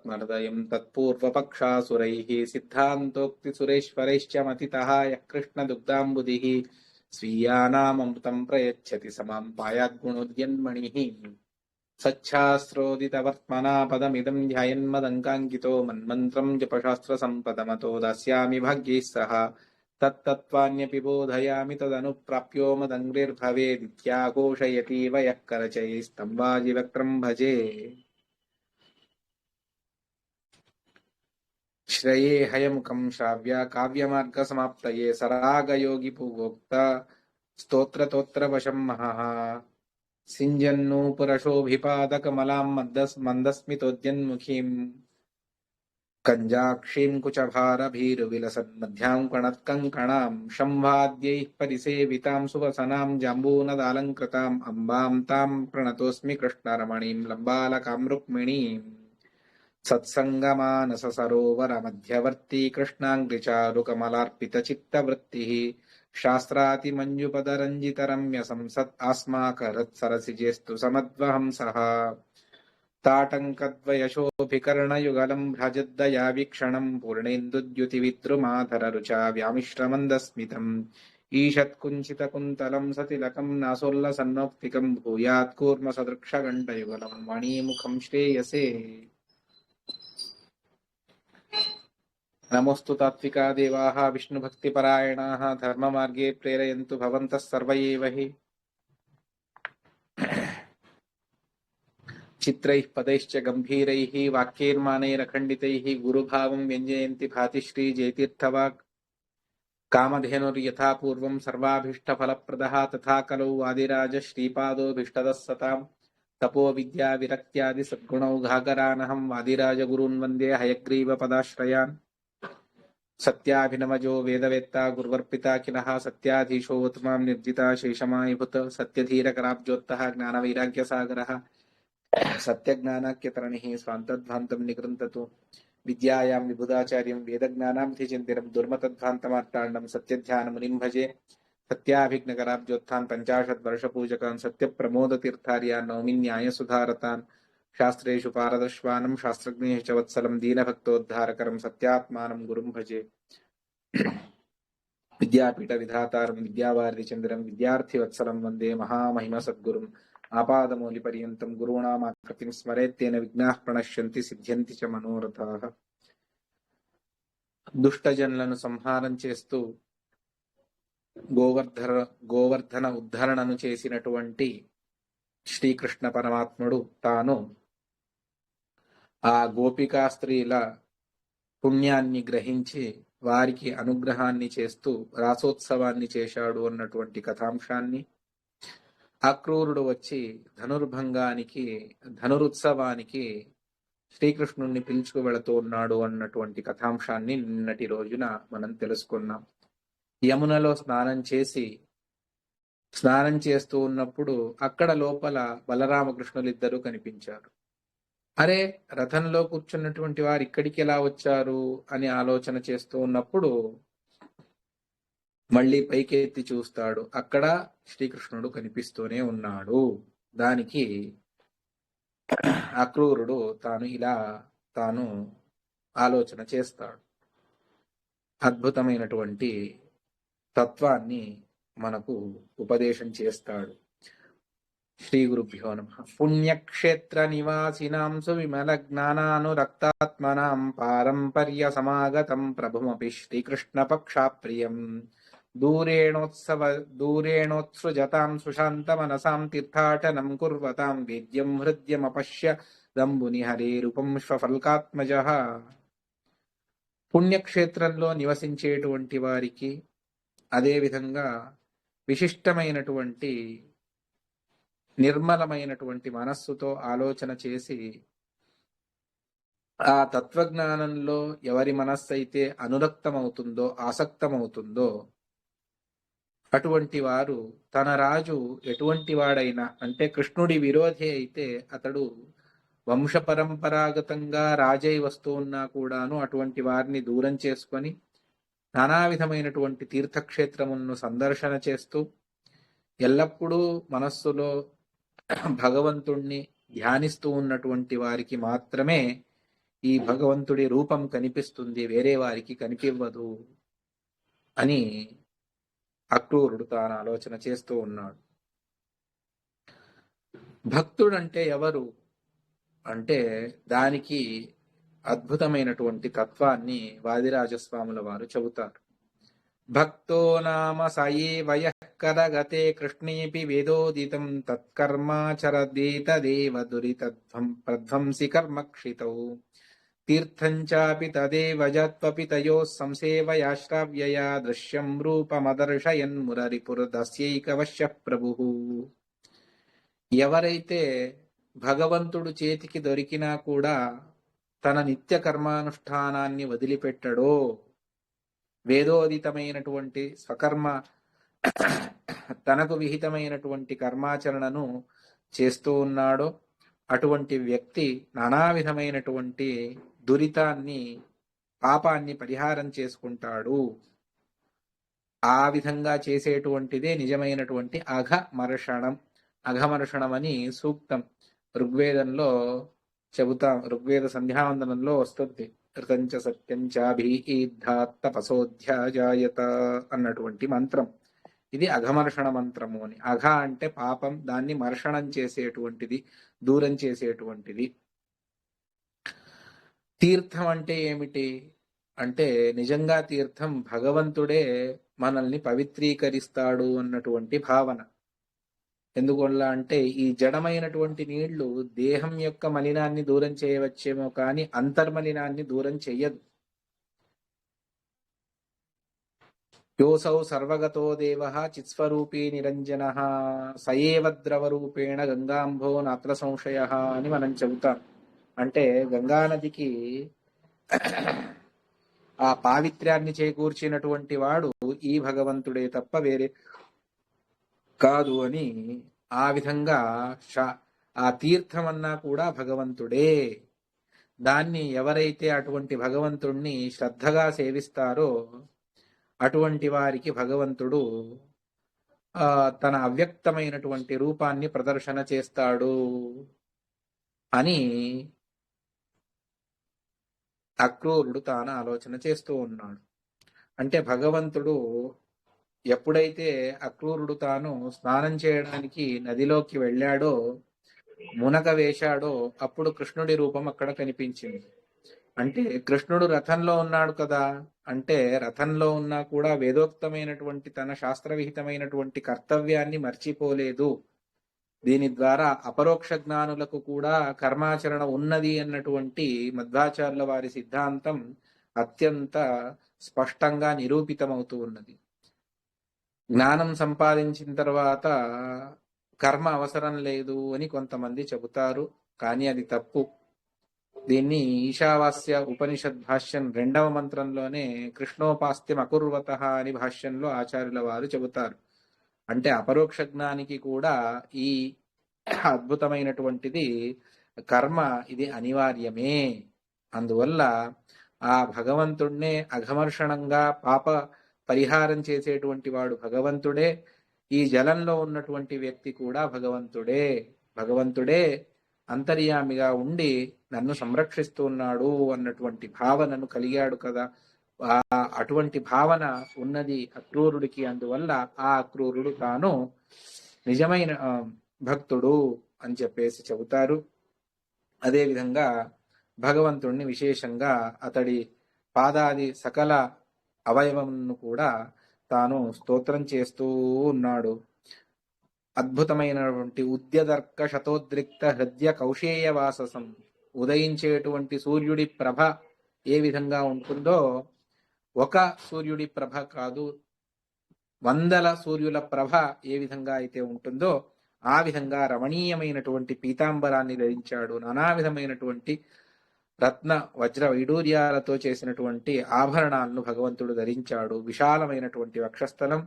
तदात्महृदयं तत्पूर्वपक्षासुरैः सिद्धान्तोक्तिसुरेश्वरैश्च मतितः यः कृष्णदुग्धाम्बुधिः स्वीयानाममृतं प्रयच्छति समां पायाद्गुणोद्यन्मणिः सच्छास्त्रोदितवर्त्मना पदमिदं ध्यायन्मदङ्काङ्कितो मन्मन्त्रं जपशास्त्रसम्पदमतो दास्यामि भाग्यैः सह तत्तत्त्वान्यपि बोधयामि तदनुप्राप्यो मदङ्ग्रिर्भवेदित्याघोषयतीव यः करचैस्तम्बाजिवक्त्रं भजे श्रेये हयमुखं श्राव्य काव्यमार्गसमाप्तये सरागयोगिपूगोक्त स्तोत्रतोत्रवशं महः सिञ्जन्नूपुरशोभिपादकमलां मन्दस्मितोद्यन्मुखीं कञ्जाक्षीं कुचभारभीरुविलसन्मध्यां कणत्कङ्कणां शम्भाद्यैः परिसेवितां सुवसनां जाम्बूनदालङ्कृताम् अम्बां तां प्रणतोऽस्मि कृष्णरमणीं लम्बालकां रुक्मिणीम् सत्सङ्गमानस सरोवर मध्यवर्ती कृष्णाङ्घ्रिचारुकमलार्पितचित्तवृत्तिः शास्त्रातिमञ्जुपदरञ्जितरम्य संसत् आस्माकरत् सरसिजेस्तु समद्वहंसः ताटङ्कद्वयशोभिकर्णयुगलं भ्रजद्दया वीक्षणं पूर्णेन्दुद्युतिविद्रुमाधररुचा व्यामिश्रमन्दस्मितम् ईषत्कुञ्चितकुन्तलं सतिलकं नासोल्लसन्नोक्तिकं भूयात् कूर्मसदृक्षगण्डयुगलं मणिमुखं श्रेयसे नमोस्तु तात्विका देवाः विष्णुभक्तिपरायणाः धर्ममार्गे प्रेरयन्तु भवन्तः सर्व एव हि चित्रैः पदैश्च गम्भीरैः वाक्यैर्मानैरखण्डितैः गुरुभावं व्यञ्जयन्ति भाति श्रीजयतीर्थवाक् कामधेनुर्यथा पूर्वं सर्वाभीष्टफलप्रदः तथा कलौ वादिराज श्रीपादोऽभीष्टदः सताम् तपो विद्या विरक्त्यादि सद्गुणौघागरानहं वादिराजगुरून् वन्दे हयग्रीवपदाश्रयान् सत्याभिनवजो वेदवेत्ता गुर्वर्पिताखिलः सत्याधीशोत्मां निर्जिता शेषमायभूत सत्यधीरकराब्जोत्तः ज्ञानवैराग्यसागरः सत्यज्ञानाख्यतरणिः स्वान्तध्वान्तं निकृन्ततु विद्यायां विबुधाचार्यं वेदज्ञानाब्धिचिन्तिनं दुर्मतध्वान्तमार्ताण्डं सत्यध्यानमुनिं भजे सत्याभिज्ञकराब्जोत्थान् पञ्चाशद्वर्षपूजकान् सत्यप्रमोदतीर्थार्यान् नौमि न्यायसुधारतान् शास्त्रेषु पारदर्श्वानं शास्त्रज्ञेषु च वत्सलं दीनभक्तोद्धारकरं सत्यात्मानं गुरुं भजे विद्यापीठविधातारं विद्यावारिधिचन्द्रं विद्यार्थिवत्सलं वन्दे महामहिमसद्गुरुम् आपादमौलिपर्यन्तं गुरूणामाकृतिं स्मरेत्तेन विघ्नाः प्रणश्यन्ति सिद्ध्यन्ति च मनोरथाः దుష్టజనులను సంహారం చేస్తూ గోవర్ధన ఉద్ధరణను చేసినటువంటి శ్రీకృష్ణ పరమాత్ముడు తాను ఆ గోపికా స్త్రీల పుణ్యాన్ని గ్రహించి వారికి అనుగ్రహాన్ని చేస్తూ రాసోత్సవాన్ని చేశాడు అన్నటువంటి కథాంశాన్ని అక్రూరుడు వచ్చి ధనురుత్సవానికి శ్రీకృష్ణుణ్ణి పిలుచుకు వెళుతూ ఉన్నాడు అన్నటువంటి కథాంశాన్ని నిన్నటి రోజున మనం తెలుసుకున్నాం. యమునలో స్నానం చేస్తూ ఉన్నప్పుడు అక్కడ లోపల బలరామకృష్ణులిద్దరూ కనిపించారు. అరే, రథంలో కూర్చున్నటువంటి వారు ఇక్కడికి ఎలా వచ్చారు అని ఆలోచన చేస్తూ ఉన్నప్పుడు మళ్ళీ పైకి ఎత్తి చూస్తాడు. అక్కడ శ్రీకృష్ణుడు కనిపిస్తూనే ఉన్నాడు. దానికి అక్రూరుడు తాను ఆలోచన చేస్తాడు. అద్భుతమైనటువంటి తత్వాన్ని మనకు ఉపదేశం చేస్తాడు. శ్రీ గురుభ్యో నమః. పుణ్యక్షేత్ర నివాసినాం సువిమల జ్ఞానానురక్తాత్మనాం పారంపర్య సమాగతం ప్రభుమపి శ్రీకృష్ణ పక్షాప్రియం దూరేణోత్సృజతాం సుశాంత మనసాం తీర్థాటనం కుర్వతాం వేద్యం హృద్యమపశ్య దంబుని హరే రూపం శ్వఫల్కాత్మజః. పుణ్యక్షేత్రంలో నివసించేటువంటి వారికి అదేవిధంగా విశిష్టమైనటువంటి నిర్మలమైనటువంటి మనస్సుతో ఆలోచన చేసి ఆ తత్వజ్ఞానంలో ఎవరి మనస్సు అయితే అనురక్తమవుతుందో ఆసక్తమవుతుందో అటువంటి వారు తన రాజు ఎటువంటి వాడైనా, అంటే కృష్ణుడి విరోధి అయితే అతడు వంశపరంపరాగతంగా రాజై వస్తూ ఉన్నా కూడాను అటువంటి వారిని దూరం చేసుకొని నానా విధమైనటువంటి తీర్థక్షేత్రములను సందర్శన చేస్తూ ఎల్లప్పుడూ మనస్సులో భగవంతుణ్ణి ధ్యానిస్తూ ఉన్నటువంటి వారికి మాత్రమే ఈ భగవంతుడి రూపం కనిపిస్తుంది, వేరే వారికి కనిపివ్వదు అని అక్రూరుడు తాను ఆలోచన చేస్తూ ఉన్నాడు. భక్తుడంటే ఎవరు అంటే దానికి అద్భుతమైనటువంటి తత్వాన్ని వాదిరాజస్వాముల వారు చెబుతారు. భక్తో నామ సయే వయః కరగతే కృష్ణేపి వేదోదితం తత్కర్మాచరదేతదేవ దురితధ్వం ప్రధ్వంసి కర్మక్షితౌ తీర్థం చాపి తదేవ జత్వపి తయోః సంసేవయాశ్రావ్యయా దృశ్యం రూపమదర్శయన్ మురరిపురదస్యైకవశ్యః ప్రభుః. ఎవరైతే భగవంతుడు చేతికి దొరికినా కూడా తన నిత్య కర్మానుష్ఠానాన్ని వదిలిపెట్టడో, వేదోదితమైనటువంటి స్వకర్మ తనకు విహితమైనటువంటి కర్మాచరణను చేస్తూ ఉన్నాడో అటువంటి వ్యక్తి నానా విధమైనటువంటి దురితాన్ని, పాపాన్ని పరిహారం చేసుకుంటాడు. ఆ విధంగా చేసేటువంటిదే నిజమైనటువంటి అఘమర్షణం. అఘమర్షణం అని సూక్తం ఋగ్వేదంలో చెబుతాం. ఋగ్వేద సంధ్యావందనంలో వస్తుంది. కృతంచ సత్యంచాభిధాత్తపసోధ్యాజాయత అన్నటువంటి మంత్రం. ఇది అఘమర్షణ మంత్రము అని. అఘ అంటే పాపం, దాన్ని మర్షణం చేసేటువంటిది, దూరం చేసేటువంటిది. తీర్థం అంటే ఏమిటి అంటే నిజంగా తీర్థం భగవంతుడే మనల్ని పవిత్రీకరిస్తాడు అన్నటువంటి భావన. ఎందువల్ల అంటే ఈ జడమైనటువంటి నీళ్లు దేహం యొక్క మలినాన్ని దూరం చేయవచ్చేమో కానీ అంతర్మలినాన్ని దూరం చెయ్యదు. యోసౌ సర్వగతో దేవః చిత్స్వరూపీ నిరంజనః సయేవ ద్రవరూపేణ గంగాంభో నాత్ర సంశయః అని మనం చెబుతాం. అంటే గంగానదికి ఆ పావిత్ర్యాన్ని చేకూర్చినటువంటి వాడు ఈ భగవంతుడే తప్ప వేరే కాదు అని ఆ విధంగా ఆ తీర్థమన్నా కూడా భగవంతుడే. దాన్ని ఎవరైతే అటువంటి భగవంతుణ్ణి శ్రద్ధగా సేవిస్తారో అటువంటి వారికి భగవంతుడు తన అవ్యక్తమైనటువంటి రూపాన్ని ప్రదర్శన చేస్తాడు అని అక్రూరుడు తాను ఆలోచన చేస్తూ ఉన్నాడు. అంటే భగవంతుడు ఎప్పుడైతే అక్రూరుడు తాను స్నానం చేయడానికి నదిలోకి వెళ్ళాడో, మునగ వేశాడో, అప్పుడు కృష్ణుడి రూపం అక్కడ కనిపించింది. అంటే కృష్ణుడు రథంలో ఉన్నాడు కదా, అంటే రథంలో ఉన్నా కూడా వేదోక్తమైనటువంటి తన శాస్త్రవిహితమైనటువంటి కర్తవ్యాన్ని మర్చిపోలేదు. దీని ద్వారా అపరోక్ష జ్ఞానులకు కూడా కర్మాచరణ ఉన్నది అన్నటువంటి మధ్వాచార్యుల వారి సిద్ధాంతం అత్యంత స్పష్టంగా నిరూపితమవుతూ ఉన్నది. జ్ఞానం సంపాదించిన తర్వాత కర్మ అవసరం లేదు అని కొంతమంది చెబుతారు, కానీ అది తప్పు. దీన్ని ఈశావాస్య ఉపనిషద్ భాష్యం 2వ మంత్రంలోనే కృష్ణోపాస్త్యం అకుర్వతః అని భాష్యంలో ఆచార్యుల వారు చెబుతారు. అంటే అపరోక్ష జ్ఞానికి కూడా ఈ అద్భుతమైనటువంటిది కర్మ ఇది అనివార్యమే. అందువల్ల ఆ భగవంతుణ్ణే అఘమర్షణంగా పాప పరిహారం చేసేటువంటి వాడు భగవంతుడే. ఈ జలంలో ఉన్నటువంటి వ్యక్తి కూడా భగవంతుడే అంతర్యామిగా ఉండి నన్ను సంరక్షిస్తున్నాడు అన్నటువంటి భావనను కలిగాడు కదా. అటువంటి భావన ఉన్నది అక్రూరుడికి. అందువల్ల ఆ అక్రూరుడు తాను నిజమైన భక్తుడు అని చెప్పేసి చెబుతారు. అదేవిధంగా భగవంతుణ్ణి విశేషంగా అతడి పాదాది సకల అవయవంను కూడా తాను స్తోత్రం చేస్తూ ఉన్నాడు. అద్భుతమైనటువంటి ఉద్యదర్క శతోద్రిక్త హృదయ కౌశేయ వాససం, ఉదయించేటువంటి సూర్యుడి ప్రభ ఏ విధంగా ఉంటుందో, ఒక సూర్యుడి ప్రభ కాదు 100 సూర్యుల ప్రభ ఏ విధంగా అయితే ఉంటుందో ఆ విధంగా రమణీయమైనటువంటి పీతాంబరాన్ని ధరించాడు. నానా విధమైనటువంటి రత్న వజ్ర వైడూర్యాలతో చేసినటువంటి ఆభరణాలను భగవంతుడు ధరించాడు. విశాలమైనటువంటి వక్షస్థలం,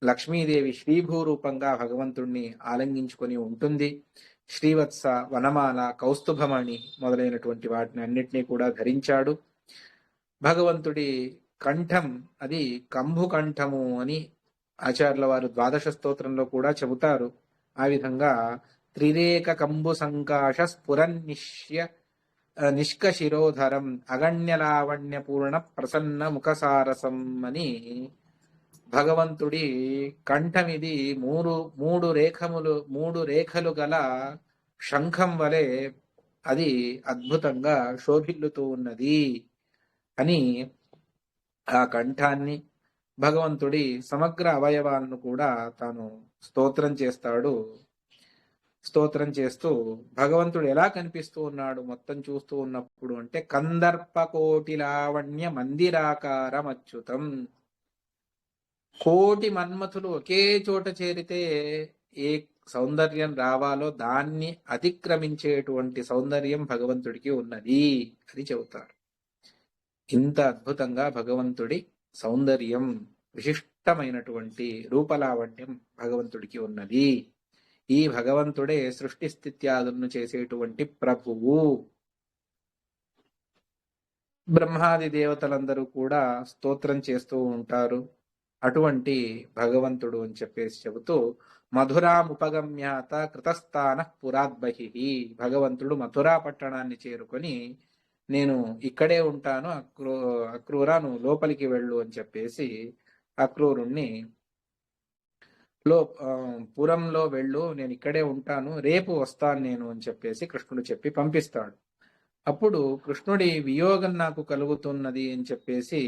లక్ష్మీదేవి శ్రీభూరూపంగా భగవంతుణ్ణి ఆలంఘించుకొని ఉంటుంది. శ్రీవత్స, వనమాల, కౌస్తుభమణి మొదలైనటువంటి వాటిని అన్నిటినీ కూడా ధరించాడు. భగవంతుడి కంఠం అది కంభు కంఠము అని ఆచార్యుల వారు ద్వాదశ స్తోత్రంలో కూడా చెబుతారు. ఆ విధంగా త్రిరేక కంబు సంకాశ స్ఫురన్నిష్య నిష్కశిరోధరం అగణ్యలావణ్యపూర్ణ ప్రసన్న ముఖసారసం అని భగవంతుడి కంఠమిది మూడు రేఖలు గల శంఖం వలె అది అద్భుతంగా శోభిల్లుతూ ఉన్నది అని ఆ కంఠాన్ని, భగవంతుడి సమగ్ర అవయవాలను కూడా తాను స్తోత్రం చేస్తాడు. స్తోత్రం చేస్తూ భగవంతుడు ఎలా కనిపిస్తూ ఉన్నాడు మొత్తం చూస్తూ ఉన్నప్పుడు అంటే కందర్పకోటి లావణ్య మందిరాకారం అచ్యుతం. కోటి మన్మథులు ఒకే చోట చేరితే ఏ సౌందర్యం రావాలో దాన్ని అతిక్రమించేటువంటి సౌందర్యం భగవంతుడికి ఉన్నది అని చెబుతారు. ఇంత అద్భుతంగా భగవంతుడి సౌందర్యం, విశిష్టమైనటువంటి రూపలావణ్యం భగవంతుడికి ఉన్నది. ఈ భగవంతుడే సృష్టి స్థిత్యాదులను చేసేటువంటి ప్రభువు. బ్రహ్మాది దేవతలందరూ కూడా స్తోత్రం చేస్తూ ఉంటారు. అటువంటి భగవంతుడు అని చెప్పేసి చెబుతూ మధురాముపగమ్యాత కృతస్థాన పురాద్బహి. భగవంతుడు మధురా పట్టణాన్ని చేరుకొని నేను ఇక్కడే ఉంటాను, అక్రూరా నువ్వు లోపలికి వెళ్ళు అని చెప్పేసి అక్రూరుణ్ణి పురంలో వెళ్ళు, నేను ఇక్కడే ఉంటాను, రేపు వస్తాను నేను అని చెప్పేసి కృష్ణుడు చెప్పి పంపిస్తాడు. అప్పుడు కృష్ణుడి వియోగం నాకు కలుగుతున్నది అని చెప్పేసి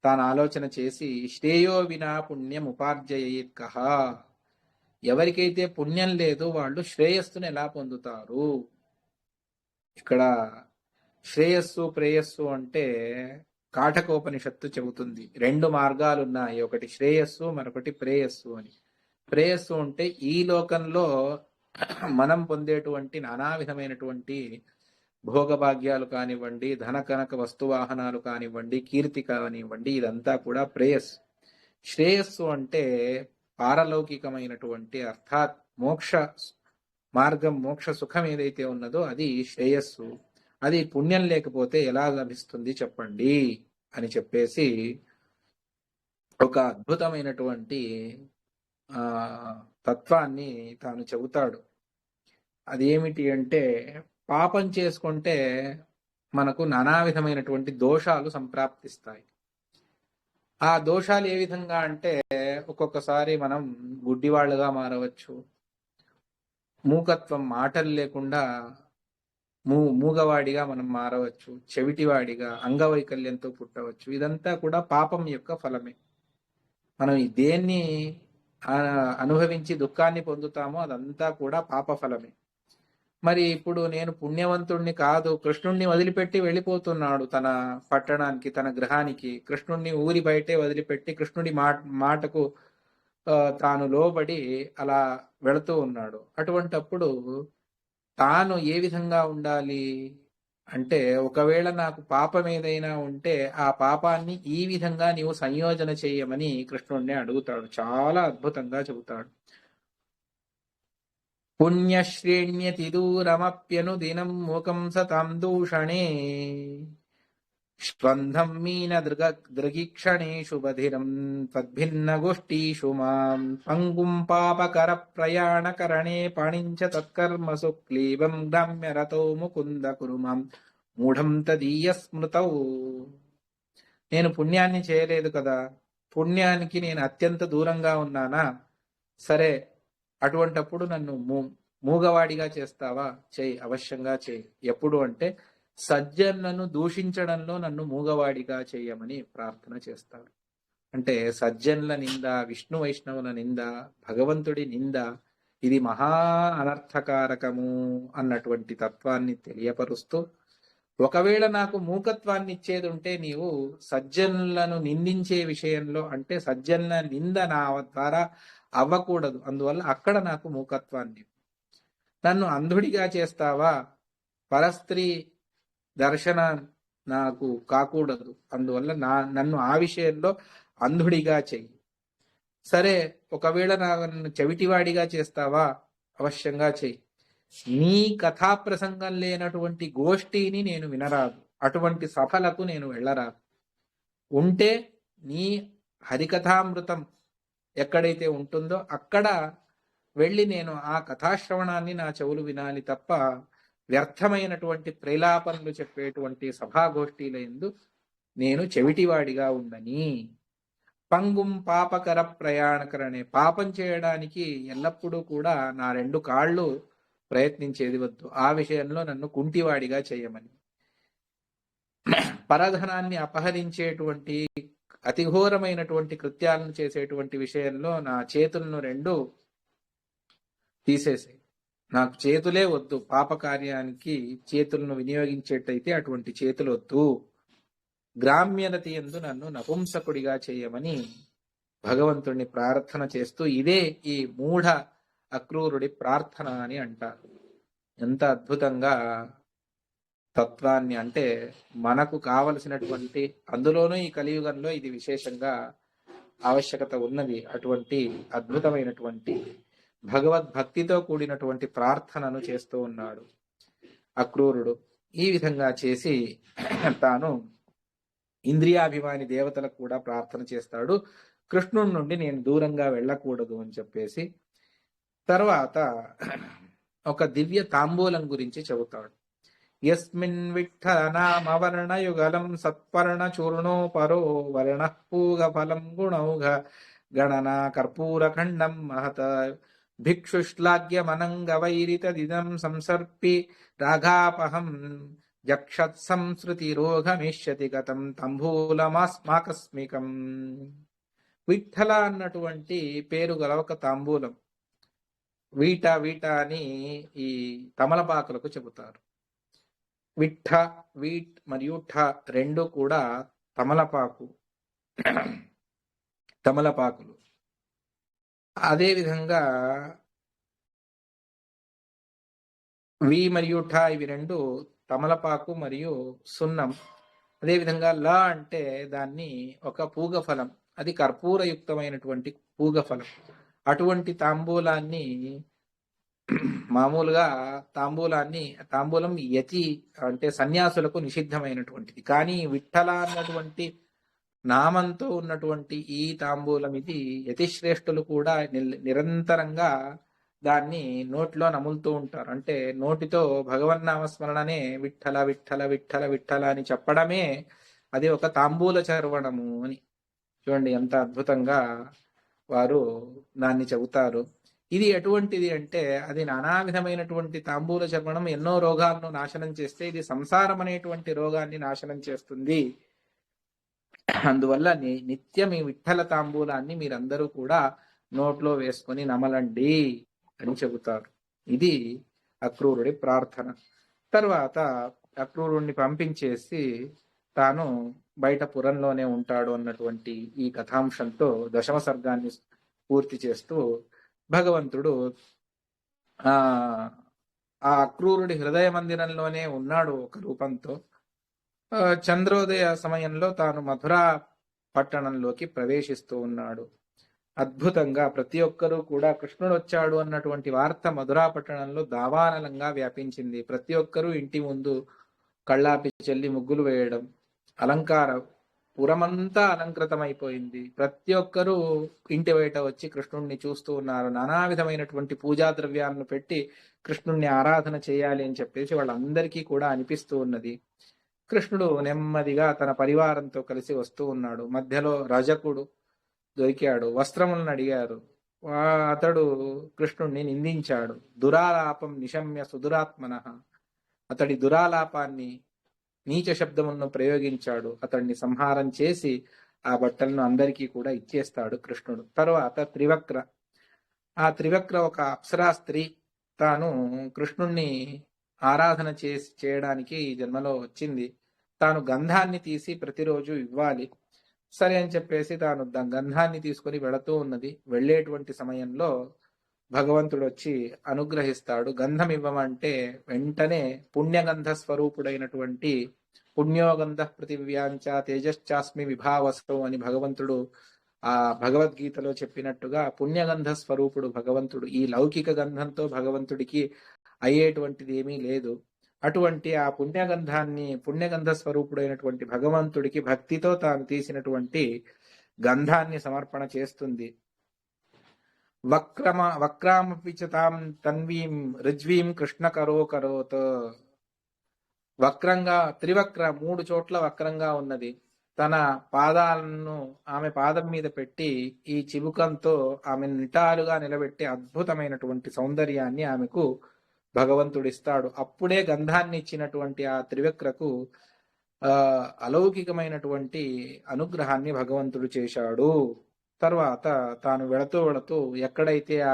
తాను ఆలోచన చేసి శ్రేయో వినా పుణ్యం ఉపార్జయేత్ కహ. ఎవరికైతే పుణ్యం లేదో వాళ్ళు శ్రేయస్సును ఎలా పొందుతారు? ఇక్కడ శ్రేయస్సు ప్రేయస్సు అంటే కాఠకోపనిషత్తు చెబుతుంది. రెండు మార్గాలు ఉన్నాయి, ఒకటి శ్రేయస్సు మరొకటి ప్రేయస్సు అని. ప్రేయస్సు అంటే ఈ లోకంలో మనం పొందేటువంటి నానా విధమైనటువంటి భోగభాగ్యాలు కానివ్వండి, ధన కనక వస్తువాహనాలు కానివ్వండి, కీర్తి కానివ్వండి, ఇదంతా కూడా ప్రేయస్సు. శ్రేయస్సు అంటే పారలౌకికమైనటువంటి అర్థాత్ మోక్ష మార్గం, మోక్ష సుఖం ఏదైతే ఉన్నదో అది శ్రేయస్సు. అది పుణ్యం లేకపోతే ఎలా లభిస్తుంది చెప్పండి అని చెప్పేసి ఒక అద్భుతమైనటువంటి తత్వాన్ని తాను చెబుతాడు. అదేమిటి అంటే పాపం చేసుకుంటే మనకు నానా విధమైనటువంటి దోషాలు సంప్రాప్తిస్తాయి. ఆ దోషాలు ఏ విధంగా అంటే ఒక్కొక్కసారి మనం గుడ్డివాళ్ళుగా మారవచ్చు, మూకత్వం, మాటలు లేకుండా మూగవాడిగా మనం మారవచ్చు, చెవిటివాడిగా, అంగవైకల్యంతో పుట్టవచ్చు. ఇదంతా కూడా పాపం యొక్క ఫలమే. మనం దేన్ని అనుభవించి దుఃఖాన్ని పొందుతామో అదంతా కూడా పాప ఫలమే. మరి ఇప్పుడు నేను పుణ్యవంతుణ్ణి కాదు, కృష్ణుణ్ణి వదిలిపెట్టి వెళ్ళిపోతున్నాడు తన పట్టణానికి, తన గృహానికి. కృష్ణుణ్ణి ఊరి బయటే వదిలిపెట్టి కృష్ణుడి మాటకు తాను లోబడి అలా వెళుతూ ఉన్నాడు. అటువంటప్పుడు తాను ఏ విధంగా ఉండాలి అంటే, ఒకవేళ నాకు పాపం ఏదైనా ఉంటే ఆ పాపాన్ని ఈ విధంగా నీవు సంయోజన చేయమని కృష్ణుడిని అడుగుతాడు. చాలా అద్భుతంగా చెబుతాడు. పుణ్యశ్రేణ్యతి దూరమప్యను దినం మూకం సతాం దూషణే స్వంధం మీన దృగిక్షణేషు బధిరం తద్భిన్న గోష్ఠీషు మాం పంగుం పాపకర ప్రయాణకరణే పణించ తత్కర్మసు క్లీబం గ్రామ్య రతో ముకుంద కురుమాం మూఢం తదీయ స్మృతౌ. నేను పుణ్యాన్ని చేయలేదు కదా, పుణ్యానికి నేను అత్యంత దూరంగా ఉన్నానా? సరే, అటువంటప్పుడు నన్ను మూగవాడిగా చేస్తావా? చేయి, అవశ్యంగా చేయి. ఎప్పుడు అంటే సజ్జనులను దూషించడంలో నన్ను మూగవాడిగా చేయమని ప్రార్థన చేస్తాడు. అంటే సజ్జనుల నింద, విష్ణు వైష్ణవుల నింద, భగవంతుడి నింద ఇది మహా అనర్థకారకము అన్నటువంటి తత్వాన్ని తెలియపరుస్తూ, ఒకవేళ నాకు మూకత్వాన్ని ఇచ్చేది ఉంటే నీవు సజ్జనులను నిందించే విషయంలో, అంటే సజ్జనుల నింద నా ద్వారా అవ్వకూడదు, అందువల్ల అక్కడ నాకు మూకత్వాన్ని. నన్ను అంధుడిగా చేస్తావా? పరస్త్రీ దర్శన నాకు కాకూడదు, అందువల్ల నన్ను ఆ విషయంలో అంధుడిగా చెయ్యి. సరే, ఒకవేళ నన్ను చెవిటివాడిగా చేస్తావా? అవశ్యంగా చెయ్యి. నీ కథా ప్రసంగం లేనటువంటి గోష్ఠిని నేను వినరాదు, అటువంటి సభలకు నేను వెళ్ళరాదు. ఉంటే నీ హరికథామృతం ఎక్కడైతే ఉంటుందో అక్కడ వెళ్ళి నేను ఆ కథాశ్రవణాన్ని నా చెవులు వినాలి తప్ప వ్యర్థమైనటువంటి ప్రేలాపనలు చెప్పేటువంటి సభాగోష్ఠీల యందు నేను చెవిటివాడిగా ఉండని. పంగుం పాపకర ప్రయాణకరనే, పాపం చేయడానికి ఎల్లప్పుడూ కూడా నా 2 కాళ్ళు ప్రయత్నించేది వద్దు, ఆ విషయంలో నన్ను కుంటివాడిగా చేయమని. పరధనాన్ని అపహరించేటువంటి అతిఘోరమైనటువంటి కృత్యాలను చేసేటువంటి విషయంలో నా చేతులను 2 తీసేసాయి, నాకు చేతులే వద్దు, పాపకార్యానికి చేతులను వినియోగించేటైతే అటువంటి చేతులు వద్దు, గ్రామ్యనతి యందు నన్ను నపుంసకుడిగా చేయమని భగవంతుడిని ప్రార్థన చేస్తూ, ఇదే ఈ మూఢ అక్రూరుడి ప్రార్థన అని అంటారు. ఎంత అద్భుతంగా తత్వాన్ని, అంటే మనకు కావలసినటువంటి, అందులోనూ ఈ కలియుగంలో ఇది విశేషంగా ఆవశ్యకత ఉన్నది, అటువంటి అద్భుతమైనటువంటి భగవద్భక్తితో కూడినటువంటి ప్రార్థనను చేస్తూ ఉన్నాడు అక్రూరుడు. ఈ విధంగా చేసి తాను ఇంద్రియాభిమాని దేవతలకు కూడా ప్రార్థన చేస్తాడు, కృష్ణుడి నుండి నేను దూరంగా వెళ్ళకూడదు అని చెప్పేసి. తర్వాత ఒక దివ్య తాంబూలం గురించి చెబుతాడు. యస్మిన్ విఠల నామవర్ణయుగలం సత్పర్ణ చూర్ణోపరో వర్ణ పూగ ఫలం గుణౌఘ గణన కర్పూరఖండం మహత భిక్షుశ్లాఘ్యమనంగవైరితదిదం సంసర్పి రాఘాపహం జక్షత్ సంస్కృతి రోగమిష్యతి గతం తంబూలమాస్మాకస్మికం. విఠల అన్నటువంటి పేరు గల ఒక తాంబూలం, వీట వీట అని ఈ తమలపాకులకు చెబుతారు. విఠ, వీట్ మరియు ఠ 2 కూడా తమలపాకులు. అదేవిధంగా వి మరియు ఠ ఇవి 2 తమలపాకు మరియు సున్నం. అదేవిధంగా ల అంటే దాన్ని ఒక పూగఫలం, అది కర్పూరయుక్తమైనటువంటి పూగఫలం. అటువంటి తాంబూలాన్ని, మామూలుగా తాంబూలం యతి అంటే సన్యాసులకు నిషిద్ధమైనటువంటిది, కానీ విఠల అన్నటువంటి నామంతో ఉన్నటువంటి ఈ తాంబూలం ఇది యతిశ్రేష్ఠులు కూడా నిరంతరంగా దాన్ని నోటిలో నములుతూ ఉంటారు. అంటే నోటితో భగవన్నామస్మరణనే విఠల విఠల విఠల విఠల అని చెప్పడమే అది ఒక తాంబూల చర్వణము అని. చూడండి ఎంత అద్భుతంగా వారు దాన్ని చెబుతారు. ఇది ఎటువంటిది అంటే, అది నానా విధమైనటువంటి తాంబూల చర్వణం ఎన్నో రోగాలను నాశనం చేస్తే, ఇది సంసారం అనేటువంటి రోగాన్ని నాశనం చేస్తుంది. అందువల్ల నిత్యం ఈ విఠల తాంబూలాన్ని మీరందరూ కూడా నోట్లో వేసుకొని నమలండి అని చెబుతారు. ఇది అక్రూరుడి ప్రార్థన. తర్వాత అక్రూరుడిని పంపించేసి తాను బయట పురంలోనే ఉంటాడు అన్నటువంటి ఈ కథాంశంతో దశమ సర్గాన్ని పూర్తి చేస్తూ భగవంతుడు ఆ అక్రూరుడి హృదయ మందిరంలోనే ఉన్నాడు ఒక రూపంతో. చంద్రోదయ సమయంలో తాను మధుర పట్టణంలోకి ప్రవేశిస్తూ ఉన్నాడు. అద్భుతంగా ప్రతి ఒక్కరూ కూడా కృష్ణుడు వచ్చాడు అన్నటువంటి వార్త మధురా పట్టణంలో దావానలంగా వ్యాపించింది. ప్రతి ఒక్కరూ ఇంటి ముందు కళ్ళాపి చెల్లి ముగ్గులు వేయడం, పురమంతా అలంకృతమైపోయింది. ప్రతి ఒక్కరూ ఇంటి బయట వచ్చి కృష్ణుణ్ణి చూస్తూ ఉన్నారు. నానా విధమైనటువంటి పూజా ద్రవ్యాలను పెట్టి కృష్ణుణ్ణి ఆరాధన చేయాలి అని చెప్పేసి వాళ్ళందరికీ కూడా అనిపిస్తూ ఉన్నది. కృష్ణుడు నెమ్మదిగా తన పరివారంతో కలిసి వస్తూ ఉన్నాడు. మధ్యలో రజకుడు దొరికాడు, వస్త్రములను అడిగారు. అతడు కృష్ణుణ్ణి నిందించాడు. దురాలాపం నిశమ్య సుదురాత్మన, అతడి దురాలాపాన్ని నీచ శబ్దములను ప్రయోగించాడు. అతడిని సంహారం చేసి ఆ బట్టలను అందరికీ కూడా ఇచ్చేస్తాడు కృష్ణుడు. తర్వాత ఆ త్రివక్ర ఒక అప్సరా స్త్రీ. తాను కృష్ణుణ్ణి ఆరాధన చేయడానికి ఈ జన్మలో వచ్చింది. తాను గంధాన్ని తీసి ప్రతిరోజు ఇవ్వాలి. సరే అని చెప్పేసి తాను గంధాన్ని తీసుకొని వెళుతూ ఉన్నది. వెళ్ళేటువంటి సమయంలో భగవంతుడు వచ్చి అనుగ్రహిస్తాడు. గంధం ఇవ్వమంటే వెంటనే పుణ్యగంధ స్వరూపుడైనటువంటి పుణ్యోగంధ పృథివ్యాంచ తేజశ్చాస్మి విభావస్తో అని భగవంతుడు ఆ భగవద్గీతలో చెప్పినట్టుగా పుణ్యగంధ స్వరూపుడు భగవంతుడు. ఈ లౌకిక గంధంతో భగవంతుడికి అయ్యేటువంటిది ఏమీ లేదు. అటువంటి ఆ పుణ్యగంధ స్వరూపుడైనటువంటి భగవంతుడికి భక్తితో తాను తీసినటువంటి గంధాన్ని సమర్పణ చేస్తుంది. వక్రామపి చ తాం తన్వీం రిజ్వీం కృష్ణ కరోత్. వక్రంగా త్రివక్ర 3 చోట్ల వక్రంగా ఉన్నది. తన పాదాలను ఆమె పాదం మీద పెట్టి ఈ చిబుకంతో ఆమెను నిటారుగా నిలబెట్టి అద్భుతమైనటువంటి సౌందర్యాన్ని ఆమెకు భగవంతుడిస్తాడు. అప్పుడే గంధాన్ని ఇచ్చినటువంటి ఆ త్రివక్రకు అలౌకికమైనటువంటి అనుగ్రహాన్ని భగవంతుడు చేశాడు. తర్వాత తాను వెళుతూ ఎక్కడైతే ఆ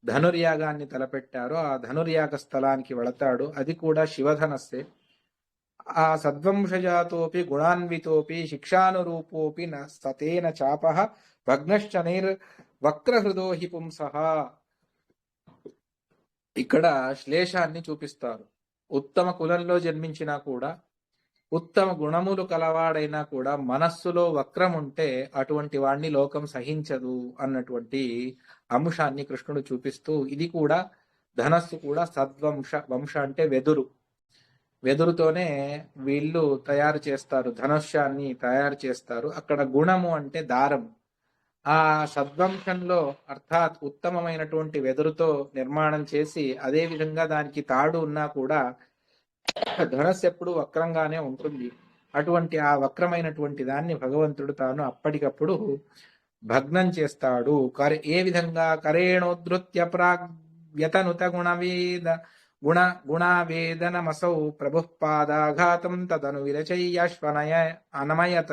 ధనుర్యాగాన్ని తలపెట్టారో ఆ ధనుర్యాగ స్థలానికి వెళతాడు. అది కూడా శివధనస్సే. ఆ సద్వంశజాతోపి గుణాన్వితోపి శిక్షానురూపోపి న సతేన చాపః భగ్నశ్చనైర్ వక్రహృదో హి పుంసః. ఇక్కడ శ్లేషాన్ని చూపిస్తారు. ఉత్తమ కులంలో జన్మించినా కూడా, ఉత్తమ గుణములు కలవాడైనా కూడా మనస్సులో వక్రం ఉంటే అటువంటి వాణ్ణి లోకం సహించదు అన్నటువంటి అంశాన్ని కృష్ణుడు చూపిస్తూ, ఇది కూడా ధనస్సు కూడా వంశ అంటే వెదురుతోనే వీళ్ళు తయారు చేస్తారు, ధనుష్యాన్ని తయారు చేస్తారు. అక్కడ గుణము అంటే దారం. ఆ సద్వంశంలో అర్థాత్ ఉత్తమమైనటువంటి వెదురుతో నిర్మాణం చేసి అదే విధంగా దానికి తాడు ఉన్నా కూడా ధనస్సు ఎప్పుడు వక్రంగానే ఉంటుంది. అటువంటి ఆ వక్రమైనటువంటి దాన్ని భగవంతుడు తాను అప్పటికప్పుడు భగ్నం చేస్తాడు. ఏ విధంగా కరేణోద్ధృత్య ప్రాగ్వ్యతనుత గుణావేదనమసౌ ప్రభుపాదాఘాతం తదను విరచయ్యాశ్వనయ అనమయత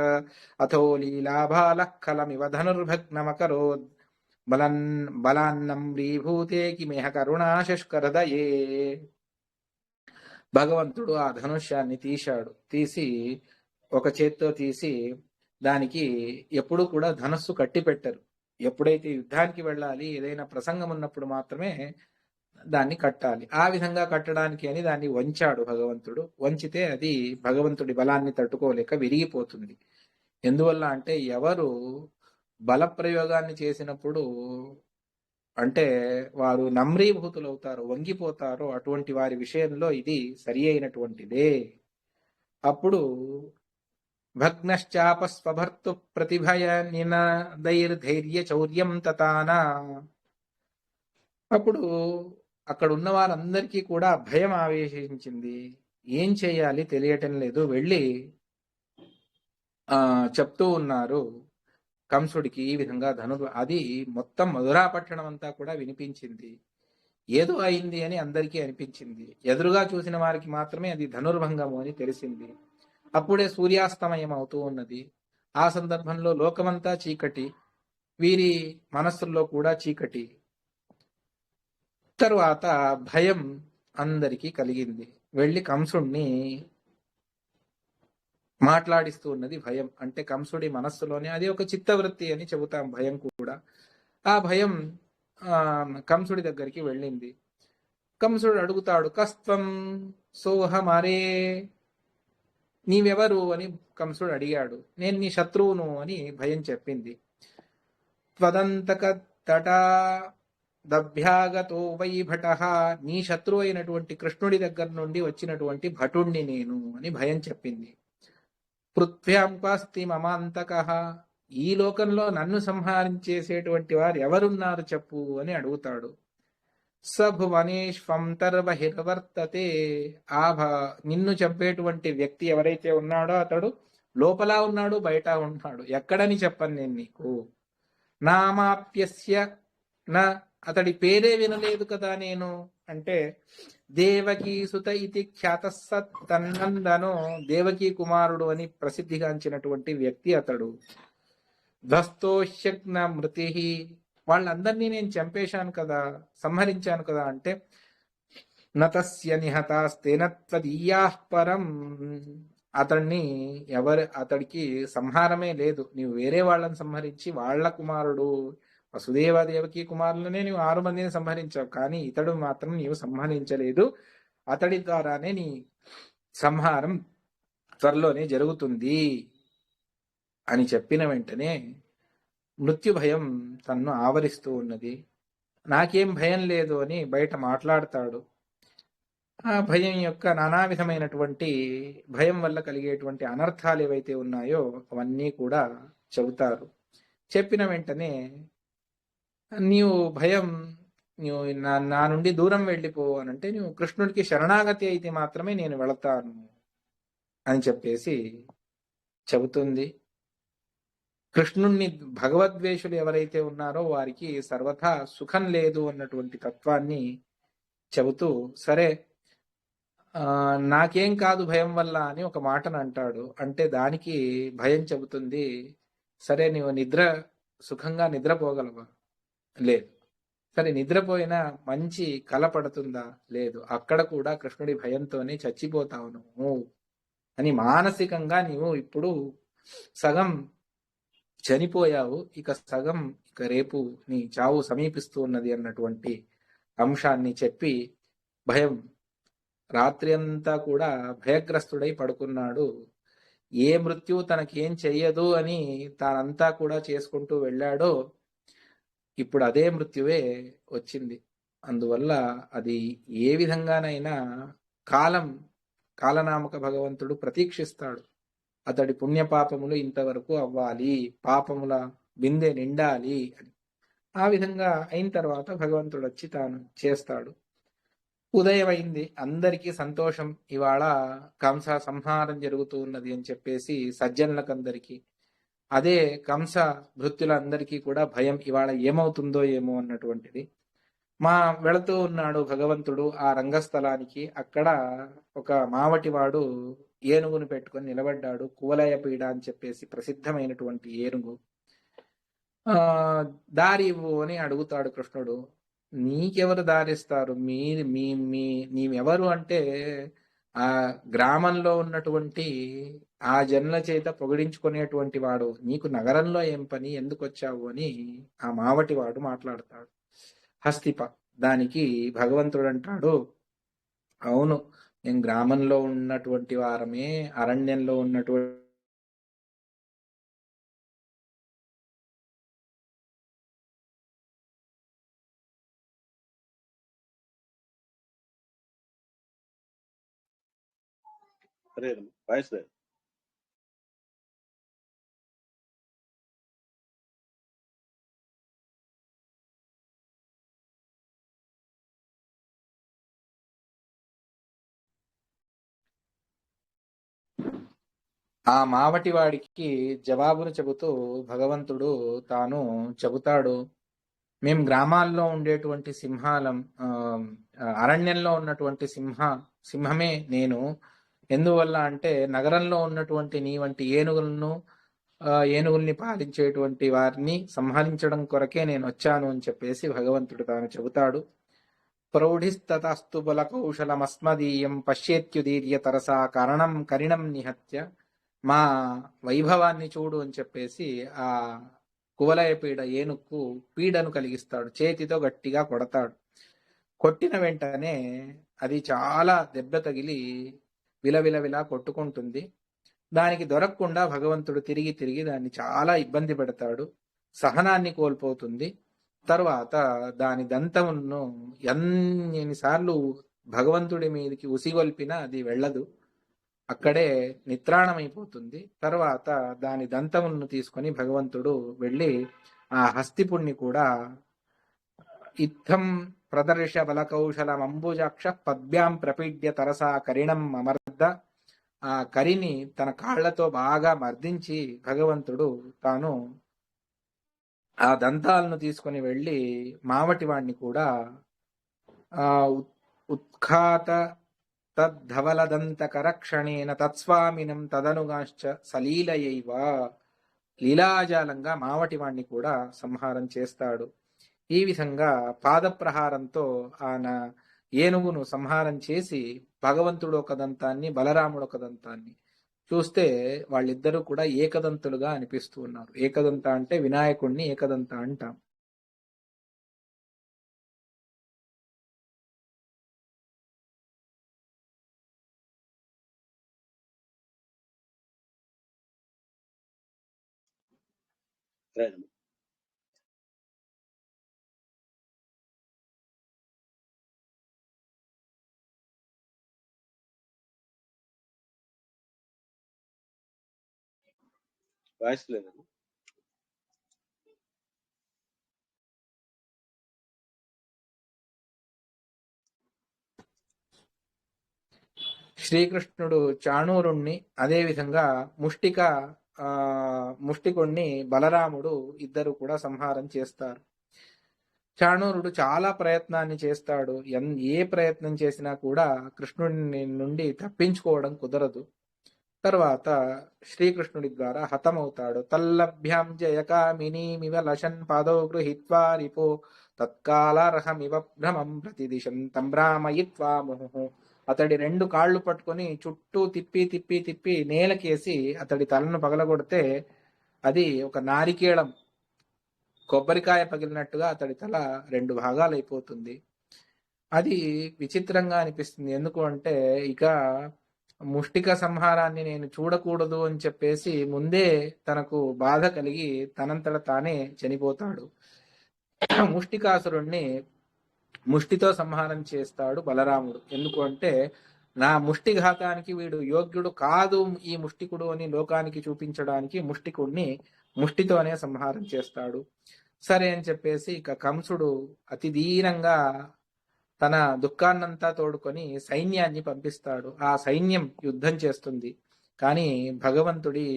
అథో లీలాభాలఃఖలమివ ధనుర్భగ్నమకరోద్ బలాన్నంబ్రీభూతే కిమిహ కరుణాశుష్కహృదయే. భగవంతుడు ఆ ధనుష్యాన్ని తీసి ఒక చేత్తో తీసి దానికి ఎప్పుడూ కూడా ధనస్సు కట్టి పెట్టరు. ఎప్పుడైతే యుద్ధానికి వెళ్ళాలి, ఏదైనా ప్రసంగం ఉన్నప్పుడు మాత్రమే దాన్ని కట్టాలి. ఆ విధంగా కట్టడానికి అని దాన్ని వంచాడు భగవంతుడు. వంచితే అది భగవంతుడి బలాన్ని తట్టుకోలేక విరిగిపోతుంది. ఎందువల్ల అంటే ఎవరు బల ప్రయోగాన్ని చేసినప్పుడు అంటే వారు నమ్రీభూతులవుతారో, వంగిపోతారో అటువంటి వారి విషయంలో ఇది సరి అయినటువంటిదే. అప్పుడు భగ్నశ్చాపస్వభర్తు ప్రతిభయ నినదైర్ధైర్య చౌర్యం తతానా. అప్పుడు అక్కడ ఉన్న వారందరికీ కూడా భయం ఆవేశించింది. ఏం చేయాలి తెలియటం లేదు. వెళ్ళి చెప్తూ ఉన్నారు కంసుడికి ఈ విధంగా అది మొత్తం మధురాపట్టణం అంతా కూడా వినిపించింది. ఏదో అయింది అని అందరికీ అనిపించింది. ఎదురుగా చూసిన వారికి మాత్రమే అది ధనుర్భంగము అని తెలిసింది. అప్పుడే సూర్యాస్తమయం అవుతూ ఉన్నది. ఆ సందర్భంలో లోకమంతా చీకటి, వీరి మనస్సుల్లో కూడా చీకటి. తరువాత భయం అందరికీ కలిగింది. వెళ్ళి కంసుడిని మాట్లాడిస్తూ ఉన్నది భయం. అంటే కంసుడి మనస్సులోనే అది ఒక చిత్తవృత్తి అని చెబుతాం భయం కూడా. ఆ భయం కంసుడి దగ్గరికి వెళ్ళింది. కంసుడు అడుగుతాడు, కస్త్వం సోహమరే, నీవెవరు అని కంసుడు అడిగాడు. నేను నీ శత్రువును అని భయం చెప్పింది. త్వదంతక తటా దభ్యాగతో వై భట, నీ శత్రువు అయినటువంటి కృష్ణుడి దగ్గర నుండి వచ్చినటువంటి భటుణ్ణి నేను అని భయం చెప్పింది. పృథ్వ్యాం క్వాస్తి మమాంతకః, ఈ లోకంలో నన్ను సంహరించేసేటువంటి వారు ఎవరున్నారు చెప్పు అని అడుగుతాడు. స భువనేష్వంతర్బహిర్వర్తతే, నిన్ను చంపేటువంటి వ్యక్తి ఎవరైతే ఉన్నాడో అతడు లోపల ఉన్నాడు, బయట ఉన్నాడు. ఎక్కడని చెప్పను నేను నీకు. నామాప్యస్య నా, అతడి పేరే వినలేదు కదా నేను అంటే. దేవకీ సుత ఇతి ఖ్యాతస్సత్ తన్నందనో, దేవకీ కుమారుడు అని ప్రసిద్ధిగాంచినటువంటి వ్యక్తి అతడు. ధ్వస్తోష్యగ్న మృతి, వాళ్ళందరినీ నేను చంపేశాను కదా, సంహరించాను కదా అంటే. నతస్య నిహతాస్తేన త్వదీయాః పరం, అతడికి సంహారమే లేదు. నీవు వేరే వాళ్ళని సంహరించి వాళ్ళ కుమారుడు వసుదేవ దేవకి కుమారులనే నీవు 6 మందిని సంహరించావు, కానీ ఇతడు మాత్రం నీవు సంహరించలేదు. అతడి ద్వారానే నీ సంహారం త్వరలోనే జరుగుతుంది అని చెప్పిన వెంటనే మృత్యు భయం తన్ను ఆవరిస్తూ ఉన్నది. నాకేం భయం లేదు అని బయట మాట్లాడతాడు. ఆ భయం యొక్క నానా విధమైనటువంటి భయం వల్ల కలిగేటువంటి అనర్థాలు ఏవైతే ఉన్నాయో అవన్నీ కూడా చెబుతారు. చెప్పిన వెంటనే నీవు భయం నీవు నా నుండి దూరం వెళ్ళిపో అనంటే, నువ్వు కృష్ణుడికి శరణాగతి అయితే మాత్రమే నేను వెళతాను అని చెప్పేసి చెబుతుంది. కృష్ణుణ్ణి భగవద్వేషులు ఎవరైతే ఉన్నారో వారికి సర్వథా సుఖం లేదు అన్నటువంటి తత్వాన్ని చెబుతూ, సరే నాకేం కాదు భయం వల్ల అని ఒక మాటను అంటాడు. అంటే దానికి భయం చెబుతుంది, సరే నీవు సుఖంగా నిద్రపోగలవా? లేదు. సరే నిద్రపోయినా మంచి కల పడుతుందా? లేదు. అక్కడ కూడా కృష్ణుడి భయంతోనే చచ్చిపోతావు నువ్వు అని మానసికంగా నీవు ఇప్పుడు సగం చనిపోయావు, ఇక సగం ఇక రేపు నీ చావు సమీపిస్తూ ఉన్నది అన్నటువంటి అంశాన్ని చెప్పి భయం రాత్రి అంతా కూడా భయగ్రస్తుడై పడుకున్నాడు. ఏ మృత్యువు తనకేం చెయ్యదు అని తానంతా కూడా చేసుకుంటూ వెళ్ళాడో ఇప్పుడు అదే మృత్యువే వచ్చింది. అందువల్ల అది ఏ విధంగానైనా కాలనామక భగవంతుడు ప్రతీక్షిస్తాడు. అతడి పుణ్యపాపములు ఇంతవరకు అవ్వాలి, పాపముల బిందె నిండాలి అని. ఆ విధంగా అయిన తర్వాత భగవంతుడు వచ్చి తాను చేస్తాడు. ఉదయం అయింది, అందరికీ సంతోషం, ఇవాళ కంస సంహారం జరుగుతూ ఉన్నది అని చెప్పేసి సజ్జనులకందరికీ. అదే కంస భృత్యులందరికీ కూడా భయం, ఇవాళ ఏమవుతుందో ఏమో అన్నటువంటిది. వెళుతూ ఉన్నాడు భగవంతుడు ఆ రంగస్థలానికి. అక్కడ ఒక మావటివాడు ఏనుగును పెట్టుకొని నిలబడ్డాడు. కువలయ పీడ అని చెప్పేసి ప్రసిద్ధమైనటువంటి ఏనుగు. దారి ఇవ్వు అని అడుగుతాడు కృష్ణుడు. నీకెవరు దారిస్తారు? నీవెవరు అంటే ఆ గ్రామంలో ఉన్నటువంటి ఆ జనుల చేత పొగిడించుకునేటువంటి వాడు, నీకు నగరంలో ఏం పని, ఎందుకు వచ్చావు అని ఆ మావటివాడు మాట్లాడతాడు. హస్తిప. దానికి భగవంతుడు అంటాడు, అవును, మేము గ్రామంలో ఉన్నటువంటి వారమే, అరణ్యంలో ఉన్నటువంటి ఆ మావటివాడికి జవాబును చెబుతూ భగవంతుడు తాను చెబుతాడు, మేము గ్రామాల్లో ఉండేటువంటి సింహాలం, అరణ్యంలో ఉన్నటువంటి సింహమే నేను. ఎందువల్ల అంటే నగరంలో ఉన్నటువంటి నీ వంటి ఏనుగుల్ని పాలించేటువంటి వారిని సంహరించడం కొరకే నేను వచ్చాను అని చెప్పేసి భగవంతుడు తాను చెబుతాడు. ప్రౌఢిస్తతస్తు బల కౌశలమస్మదీయం పశ్యేత్యుదీర్య తరసా కరిణం నిహత్య. మా వైభవాన్ని చూడు అని చెప్పేసి ఆ కువలయ పీడ ఏనుక్కు పీడను కలిగిస్తాడు. చేతితో గట్టిగా కొడతాడు. కొట్టిన వెంటనే అది చాలా దెబ్బ తగిలి విలవిలవిలా కొట్టుకుంటుంది. దానికి దొరకకుండా భగవంతుడు తిరిగి తిరిగి దాన్ని చాలా ఇబ్బంది పెడతాడు. సహనాన్ని కోల్పోతుంది. తర్వాత దాని దంతమును ఎన్నిసార్లు భగవంతుడి మీదకి ఉసిగొల్పినా అది వెళ్ళదు, అక్కడే నిత్రాణమైపోతుంది. తర్వాత దాని దంతములను తీసుకొని భగవంతుడు వెళ్ళి ఆ హస్తిపుణ్ణి కూడా ఇత్థం ప్రదర్శ బలకౌశలమంబుజాక్ష పద్భ్యాం ప్రపీడ్య తరసా కరిణం అమర్ద. ఆ కరిని తన కాళ్లతో బాగా మర్దించి భగవంతుడు తాను ఆ దంతాలను తీసుకుని వెళ్ళి మావటివాణ్ణి కూడా ఆ ఉత్ఖాత తద్ధవలదంతకరక్షణేన తత్స్వామినం తదనుగాశ్చ సలీలయైవ. లీలాజాలంగా మావటివాణ్ణి కూడా సంహారం చేస్తాడు. ఈ విధంగా పాదప్రహారంతో ఆయన ఏనుగును సంహారం చేసి భగవంతుడు ఒక దంతాన్ని, బలరాముడు ఒక దంతాన్ని చూస్తే వాళ్ళిద్దరూ కూడా ఏకదంతులుగా అనిపిస్తూ ఉన్నారు. ఏకదంత అంటే వినాయకుడిని ఏకదంత అంటాం. వాయిస్ లేదు. శ్రీకృష్ణుడు చాణూరుణ్ణి, అదేవిధంగా ముష్టికుణ్ణి బలరాముడు ఇద్దరు కూడా సంహారం చేస్తారు. చాణూరుడు చాలా ప్రయత్నాన్ని చేస్తాడు. ఏ ప్రయత్నం చేసినా కూడా కృష్ణుడి నుండి తప్పించుకోవడం కుదరదు. తర్వాత శ్రీకృష్ణుడి ద్వారా హతమవుతాడు. తల్లభ్యాం జయకామినీమివ లశన్ పాదౌ గృహీత్వా రిపో తత్కాలార్హమివ భ్రమం ప్రతిదిశం తం భ్రామయిత్వా ముహు. అతడి రెండు కాళ్ళు పట్టుకొని చుట్టూ తిప్పి తిప్పి తిప్పి నేలకేసి అతడి తలను పగలగొడితే అది ఒక నారికేళం, కొబ్బరికాయ పగిలినట్టుగా అతడి తల రెండు భాగాలు అయిపోతుంది. అది విచిత్రంగా అనిపిస్తుంది. ఎందుకు అంటే ఇక ముష్టిక సంహారాన్ని నేను చూడకూడదు అని చెప్పేసి ముందే తనకు బాధ కలిగి తనంతట తానే చనిపోతాడు. ముష్టికాసురుణ్ణి ముష్టితో సంహారం చేస్తాడు బలరాముడు. ఎందుకు అంటే నా ముష్టిఘాతానికి వీడు యోగ్యుడు కాదు ఈ ముష్టికుడు అని లోకానికి చూపించడానికి ముష్టికుడిని ముష్టితోనే సంహారం చేస్తాడు. సరే అని చెప్పేసి ఇక కంసుడు అతి దీనంగా తన దుఃఖాన్నంతా తోడుకొని సైన్యాన్ని పంపిస్తాడు. ఆ సైన్యం యుద్ధం చేస్తుంది. కానీ భగవంతుడి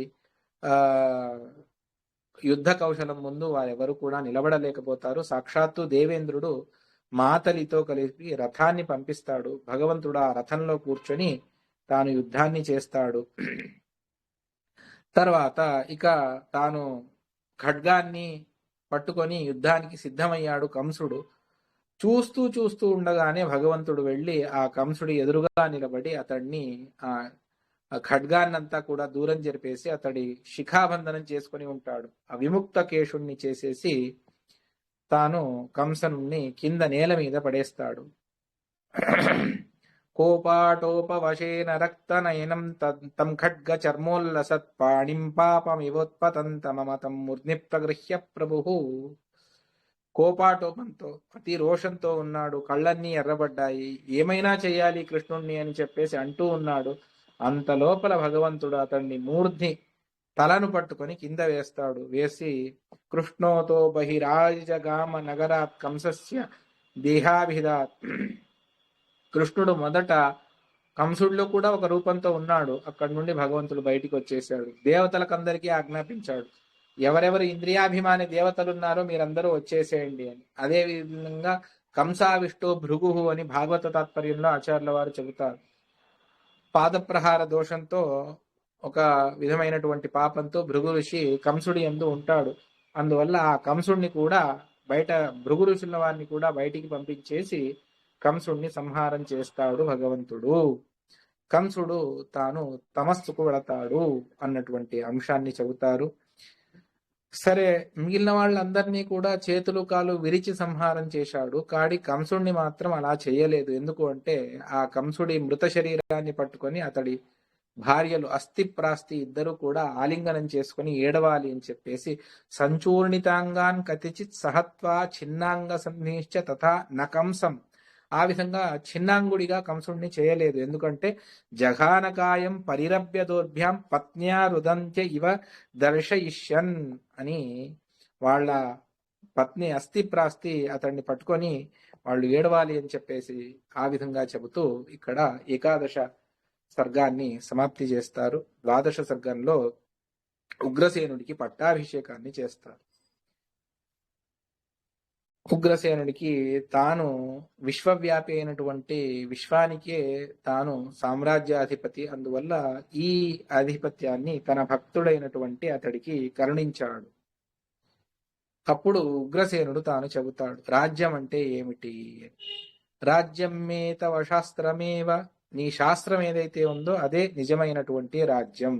యుద్ధ కౌశలం ముందు వారెవరు కూడా నిలబడలేకపోతారు. సాక్షాత్తు దేవేంద్రుడు మాతలితో కలిపి రథాన్ని పంపిస్తాడు. భగవంతుడు ఆ రథంలో కూర్చొని తాను యుద్ధాన్ని చేస్తాడు. తర్వాత ఇక తాను ఖడ్గాన్ని పట్టుకొని యుద్ధానికి సిద్ధమయ్యాడు కంసుడు. చూస్తూ చూస్తూ ఉండగానే భగవంతుడు వెళ్ళి ఆ కంసుడి ఎదురుగా నిలబడి అతడిని ఆ ఖడ్గాన్నంతా కూడా దూరం జరిపేసి అతడి శిఖాబంధనం చేసుకుని ఉంటాడు. ఆ విముక్త కేశుణ్ణి చేసేసి తాను కంసనుణ్ణి కింద నేల మీద పడేస్తాడు. కోపాటోపవశేన రక్తనయనం తం ఖడ్గ చర్మోల్లసత్ పాణిం పాపమివోత్పతంతమతం మూర్ధ్ని ప్రగృహ్య ప్రభుః. కోపాటోపంతో అతి రోషంతో ఉన్నాడు. కళ్ళన్నీ ఎర్రబడ్డాయి. ఏమైనా చెయ్యాలి కృష్ణుణ్ణి అని చెప్పేసి అంటూ ఉన్నాడు. అంత లోపల భగవంతుడు అతన్ని మూర్ధ్ని తలను పట్టుకొని కింద వేస్తాడు. వేసి కృష్ణోతో బహిరాజగామ నగరాత్ కంసస్య దేహాభిధాత్. కృష్ణుడు మొదట కంసుడిలో కూడా ఒక రూపంతో ఉన్నాడు. అక్కడి నుండి భగవంతుడు బయటికి వచ్చేసాడు. దేవతలకందరికీ ఆజ్ఞాపించాడు, ఎవరెవరు ఇంద్రియాభిమాని దేవతలు ఉన్నారో మీరందరూ వచ్చేసేయండి అని. అదే విధంగా కంసావిష్టో భృగు అని భాగవత తాత్పర్యంలో ఆచార్యుల వారు చెబుతారు. పాదప్రహార దోషంతో ఒక విధమైనటువంటి పాపంతో భృగు ఋషి కంసుడి యందు ఉంటాడు. అందువల్ల ఆ కంసుడిని కూడా బయట, భృగు ఋషుల వారిని కూడా బయటికి పంపించేసి కంసుడిని సంహారం చేస్తాడు భగవంతుడు. కంసుడు తాను తమస్సుకు వెళతాడు అన్నటువంటి అంశాన్ని చెబుతారు. సరే, మిగిలిన వాళ్ళందరినీ కూడా చేతులు కాలు విరిచి సంహారం చేశాడు. కాడి కంసుడిని మాత్రం అలా చేయలేదు. ఎందుకు అంటే ఆ కంసుడి మృత శరీరాన్ని పట్టుకొని అతడి భార్యలు అస్థి ప్రాస్తి ఇద్దరు కూడా ఆలింగనం చేసుకుని ఏడవాలి అని చెప్పేసి సంచూర్ణితాంగాన్ కతిచిత్ సహత్వా చిన్నాంగ సంధిశ్చ తథా నకంసం. ఆ విధంగా చిన్నాంగుడిగా కంసుడిని చేయలేదు. ఎందుకంటే జఘానకాయం పరిరభ్య దోర్భ్యాం పత్న్యా రుదంత్య ఇవ దర్శయిష్యన్ అని వాళ్ళ పత్ని అస్థి ప్రాస్తి అతన్ని పట్టుకొని వాళ్ళు ఏడవాలి అని చెప్పేసి ఆ విధంగా చెబుతూ ఇక్కడ ఏకాదశ సర్గాన్ని సమాప్తి చేస్తారు. ద్వాదశ సర్గంలో ఉగ్రసేనుడికి పట్టాభిషేకాన్ని చేస్తారు. ఉగ్రసేనుడికి తాను విశ్వవ్యాపి అయినటువంటి విశ్వానికే తాను సామ్రాజ్యాధిపతి. అందువల్ల ఈ ఆధిపత్యాన్ని తన భక్తుడైనటువంటి అతడికి కరుణించాడు. అప్పుడు ఉగ్రసేనుడు తాను చెబుతాడు, రాజ్యం అంటే ఏమిటి? రాజ్యం మే తవ శాస్త్రమేవ. నీ శాస్త్రం ఏదైతే ఉందో అదే నిజమైనటువంటి రాజ్యం.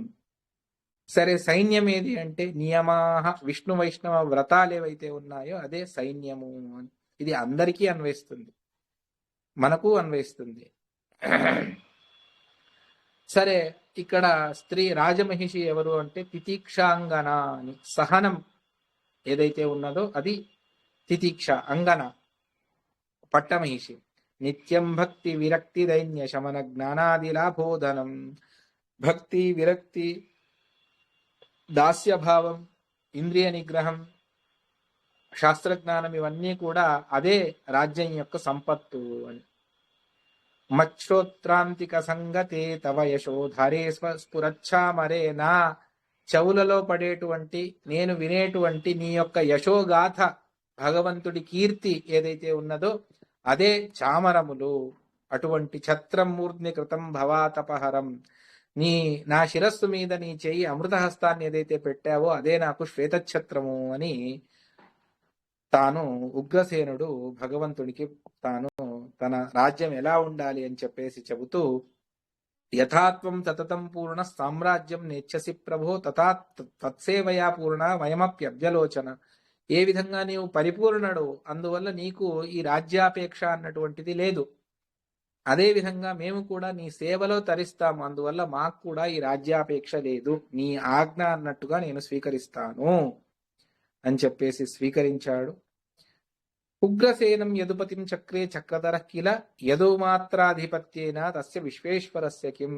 సరే, సైన్యం ఏది అంటే నియమాహ విష్ణు వైష్ణవ వ్రతాలు ఏవైతే ఉన్నాయో అదే సైన్యము. ఇది అందరికీ అన్వయిస్తుంది, మనకు అన్వయిస్తుంది. సరే, ఇక్కడ స్త్రీ రాజమహిషి ఎవరు అంటే తితిక్షాంగన అని. సహనం ఏదైతే ఉన్నదో అది తితిక్ష, అంగన పట్టమహిషి. నిత్యం భక్తి విరక్తి దైన్య శమన జ్ఞానాది లాభోధనం. భక్తి, విరక్తి, దాస్యభావం, ఇంద్రియ నిగ్రహం, శాస్త్రజ్ఞానం ఇవన్నీ కూడా అదే రాజ్యం యొక్క సంపత్తు అని. మచ్ఛ్రోత్రాంతిక సంగతే తవ యశోధరే స్ఫురచ్చామరే. నా చెవులలో పడేటువంటి, నేను వినేటువంటి నీ యొక్క యశోగాథ, భగవంతుడి కీర్తి ఏదైతే ఉన్నదో అదే చామరములు. అటువంటి ఛత్రం మూర్ధ్ని కృతం భవాతపహరం. నా శిరస్సు మీద నీ చెయ్యి అమృతహస్తాన్ని ఏదైతే పెట్టావో అదే నాకు శ్వేతఛత్రము అని తాను ఉగ్రసేనుడు భగవంతుడికి తాను తన రాజ్యం ఎలా ఉండాలి అని చెప్పేసి చెబుతూ, యథాత్వం తతతం పూర్ణ సామ్రాజ్యం నేచ్చసి ప్రభో తథా తత్సేవయా పూర్ణ వయమప్యవ్యలోచన. ఏ విధంగా నీవు పరిపూర్ణడు, అందువల్ల నీకు ఈ రాజ్యాపేక్ష అన్నటువంటిది లేదు. అదే విధంగా మేము కూడా నీ సేవలో తరిస్తాము, అందువల్ల మాకు కూడా ఈ రాజ్యాపేక్ష లేదు, నీ ఆజ్ఞ అన్నట్టుగా నేను స్వీకరిస్తాను అని చెప్పేసి స్వీకరించాడు. ఉగ్రసేనం యదుపతిం చక్రే చక్రధర కిల యదుమాత్రాధిపత్యేన తస్య విశ్వేశ్వరస్య కిం.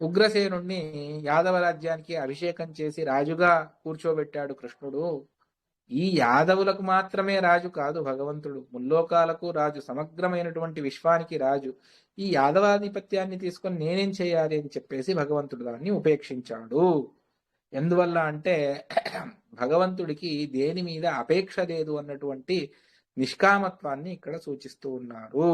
ఉగ్రసేనుణ్ణి యాదవ రాజ్యానికి అభిషేకం చేసి రాజుగా కూర్చోబెట్టాడు కృష్ణుడు. ఈ యాదవులకు మాత్రమే రాజు కాదు భగవంతుడు, ముల్లోకాలకు రాజు, సమగ్రమైనటువంటి విశ్వానికి రాజు. ఈ యాదవాధిపత్యాన్ని తీసుకొని నేనేం చేయాలి అని చెప్పేసి భగవంతుడు దాన్ని ఉపేక్షించాడు. ఎందువల్ల అంటే భగవంతుడికి దేని మీద అపేక్ష లేదు అన్నటువంటి నిష్కామత్వాన్ని ఇక్కడ సూచిస్తూ ఉన్నారు.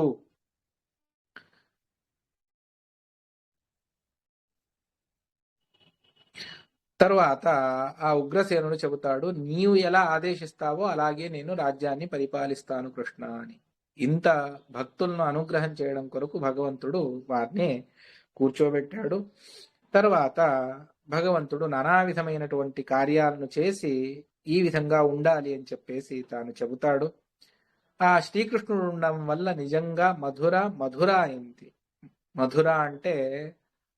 తరువాత ఆ ఉగ్రసేనుడు చెబుతాడు, నీవు ఎలా ఆదేశిస్తావో అలాగే నేను రాజ్యాన్ని పరిపాలిస్తాను కృష్ణ అని. ఇంత భక్తులను అనుగ్రహం చేయడం కొరకు భగవంతుడు వారిని కూర్చోబెట్టాడు. తర్వాత భగవంతుడు నానా విధమైనటువంటి కార్యాలను చేసి ఈ విధంగా ఉండాలి అని చెప్పేసి తాను చెబుతాడు. ఆ శ్రీకృష్ణుడు ఉండడం వల్ల నిజంగా మధుర అయింది. మధుర అంటే